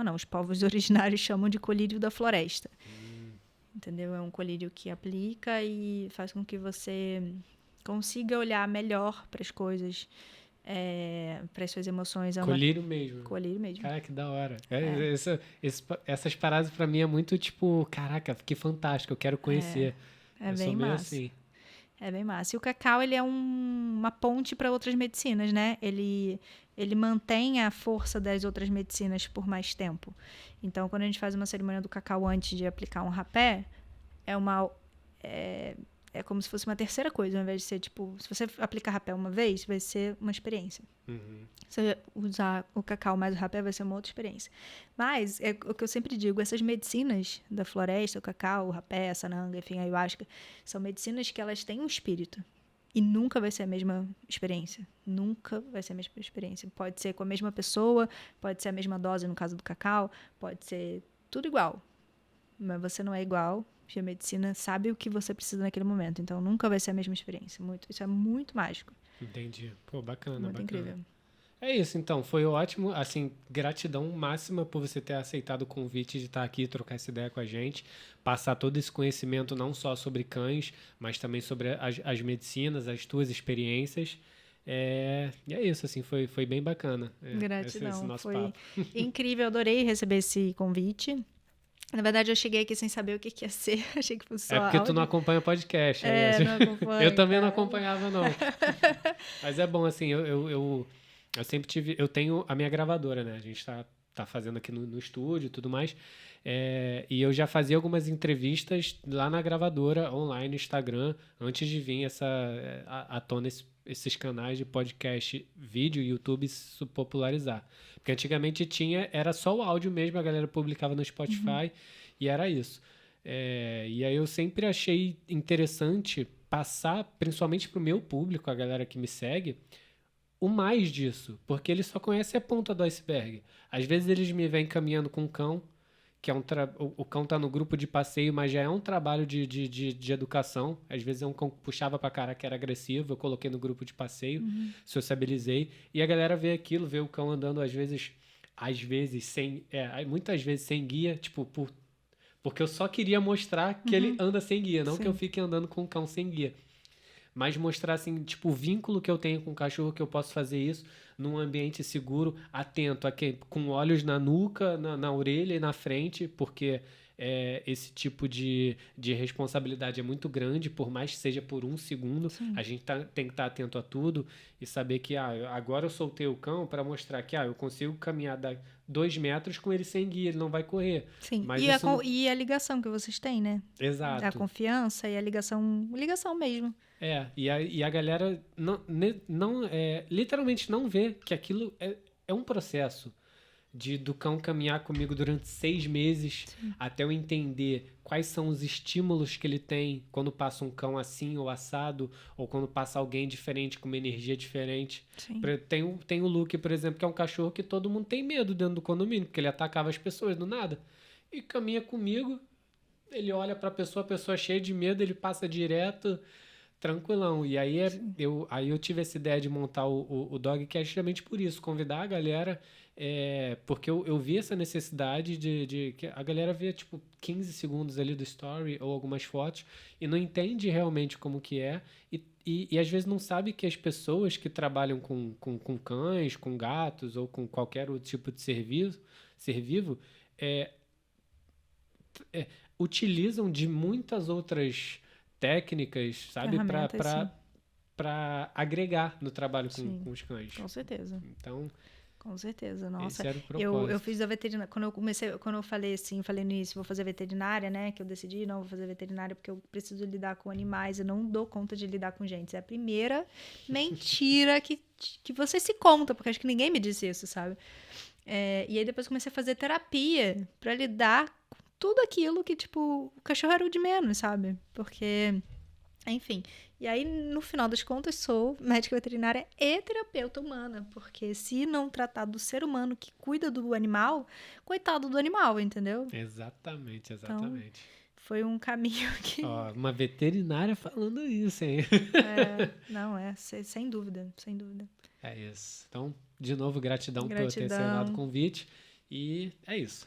não, os povos originários chamam de colírio da floresta. Entendeu? É um colírio que aplica e faz com que você consiga olhar melhor para as coisas, para as suas emoções. Colírio mesmo. Colírio mesmo. Caraca, que da hora. Essas paradas pra mim é muito tipo, caraca, que fantástico, eu quero conhecer. É bem massa. Assim. É bem massa. E o cacau, ele é uma ponte para outras medicinas, né? Ele mantém a força das outras medicinas por mais tempo. Então, quando a gente faz uma cerimônia do cacau antes de aplicar um rapé, é como se fosse uma terceira coisa, ao invés de ser, tipo, se você aplicar rapé uma vez, vai ser uma experiência. Se você usar o cacau mais o rapé, vai ser uma outra experiência. Mas, é o que eu sempre digo, essas medicinas da floresta, o cacau, o rapé, a sananga, enfim, a ayahuasca, são medicinas que elas têm um espírito. E nunca vai ser a mesma experiência. Nunca vai ser a mesma experiência. Pode ser com a mesma pessoa, pode ser a mesma dose no caso do cacau, pode ser tudo igual. Mas você não é igual. E a medicina sabe o que você precisa naquele momento. Então, nunca vai ser a mesma experiência. Isso é muito mágico. Entendi. Pô, bacana, muito bacana. Incrível. É isso, então. Foi ótimo. Assim, gratidão máxima por você ter aceitado o convite de estar aqui, trocar essa ideia com a gente, passar todo esse conhecimento não só sobre cães, mas também sobre as medicinas, as tuas experiências. E é isso, assim, foi bem bacana. Gratidão. Esse nosso foi papo. incrível, adorei receber esse convite. Na verdade, eu cheguei aqui sem saber o que ia ser. Achei que fosse só porque áudio. tu não acompanha o podcast. Não acompanho. Eu também não acompanhava, não. Mas é bom, assim, eu sempre tive... Eu tenho a minha gravadora, né? A gente tá fazendo aqui no estúdio e tudo mais. E eu já fazia algumas entrevistas lá na gravadora, online, no Instagram, antes de vir à tona esses canais de podcast, vídeo e YouTube se popularizar. Porque antigamente era só o áudio mesmo, a galera publicava no Spotify e era isso. E aí eu sempre achei interessante passar, principalmente pro meu público, a galera que me segue, o mais disso, porque eles só conhecem a ponta do iceberg. Às vezes eles me vêm caminhando com um cão, que é o cão tá no grupo de passeio, mas já é um trabalho de educação. Às vezes é um cão que puxava pra cara que era agressivo, eu coloquei no grupo de passeio, sociabilizei, e a galera vê aquilo, vê o cão andando muitas vezes sem guia, tipo, porque eu só queria mostrar que ele anda sem guia, não que eu fique andando com um cão sem guia. Mas mostrar, assim, tipo, o vínculo que eu tenho com o cachorro, que eu posso fazer isso num ambiente seguro, atento, com olhos na nuca, na orelha e na frente, porque esse tipo de responsabilidade é muito grande, por mais que seja por um segundo. Sim. A gente tem que estar atento a tudo e saber que agora eu soltei o cão para mostrar que eu consigo caminhar 2 metros com ele sem guia, ele não vai correr. Sim, Mas e a ligação que vocês têm, né? Exato. A confiança e a ligação mesmo. E a galera literalmente não vê que aquilo é um processo do cão caminhar comigo durante 6 meses. Sim. Até eu entender quais são os estímulos que ele tem quando passa um cão assim ou assado, ou quando passa alguém diferente com uma energia diferente. Sim. Tem o Luke, por exemplo, que é um cachorro que todo mundo tem medo dentro do condomínio, porque ele atacava as pessoas do nada. E caminha comigo, ele olha pra pessoa, a pessoa cheia de medo, ele passa direto, tranquilão. E aí eu tive essa ideia de montar o Dog, que é justamente por isso, convidar a galera, porque eu vi essa necessidade de que a galera vê, tipo, 15 segundos ali do story ou algumas fotos e não entende realmente como que é e às vezes não sabe que as pessoas que trabalham com cães, com gatos ou com qualquer outro tipo de ser vivo, utilizam de muitas outras técnicas, sabe, para agregar no trabalho com os cães. Com certeza. Então, com certeza, nossa. Esse era o propósito. Eu fiz a veterinária, quando eu falei assim, falei no início, vou fazer veterinária, né, que eu decidi, não, vou fazer veterinária porque eu preciso lidar com animais, eu não dou conta de lidar com gente. É a primeira mentira que você se conta, porque acho que ninguém me disse isso, sabe? E aí depois comecei a fazer terapia para lidar com tudo aquilo que, tipo, o cachorro era o de menos, sabe? Porque, enfim. E aí, no final das contas, sou médica veterinária e terapeuta humana. Porque se não tratar do ser humano que cuida do animal, coitado do animal, entendeu? Exatamente. Então, foi um caminho que... uma veterinária falando isso, hein? Sem dúvida, sem dúvida. É isso. Então, de novo, gratidão por ter aceitado o convite. E é isso.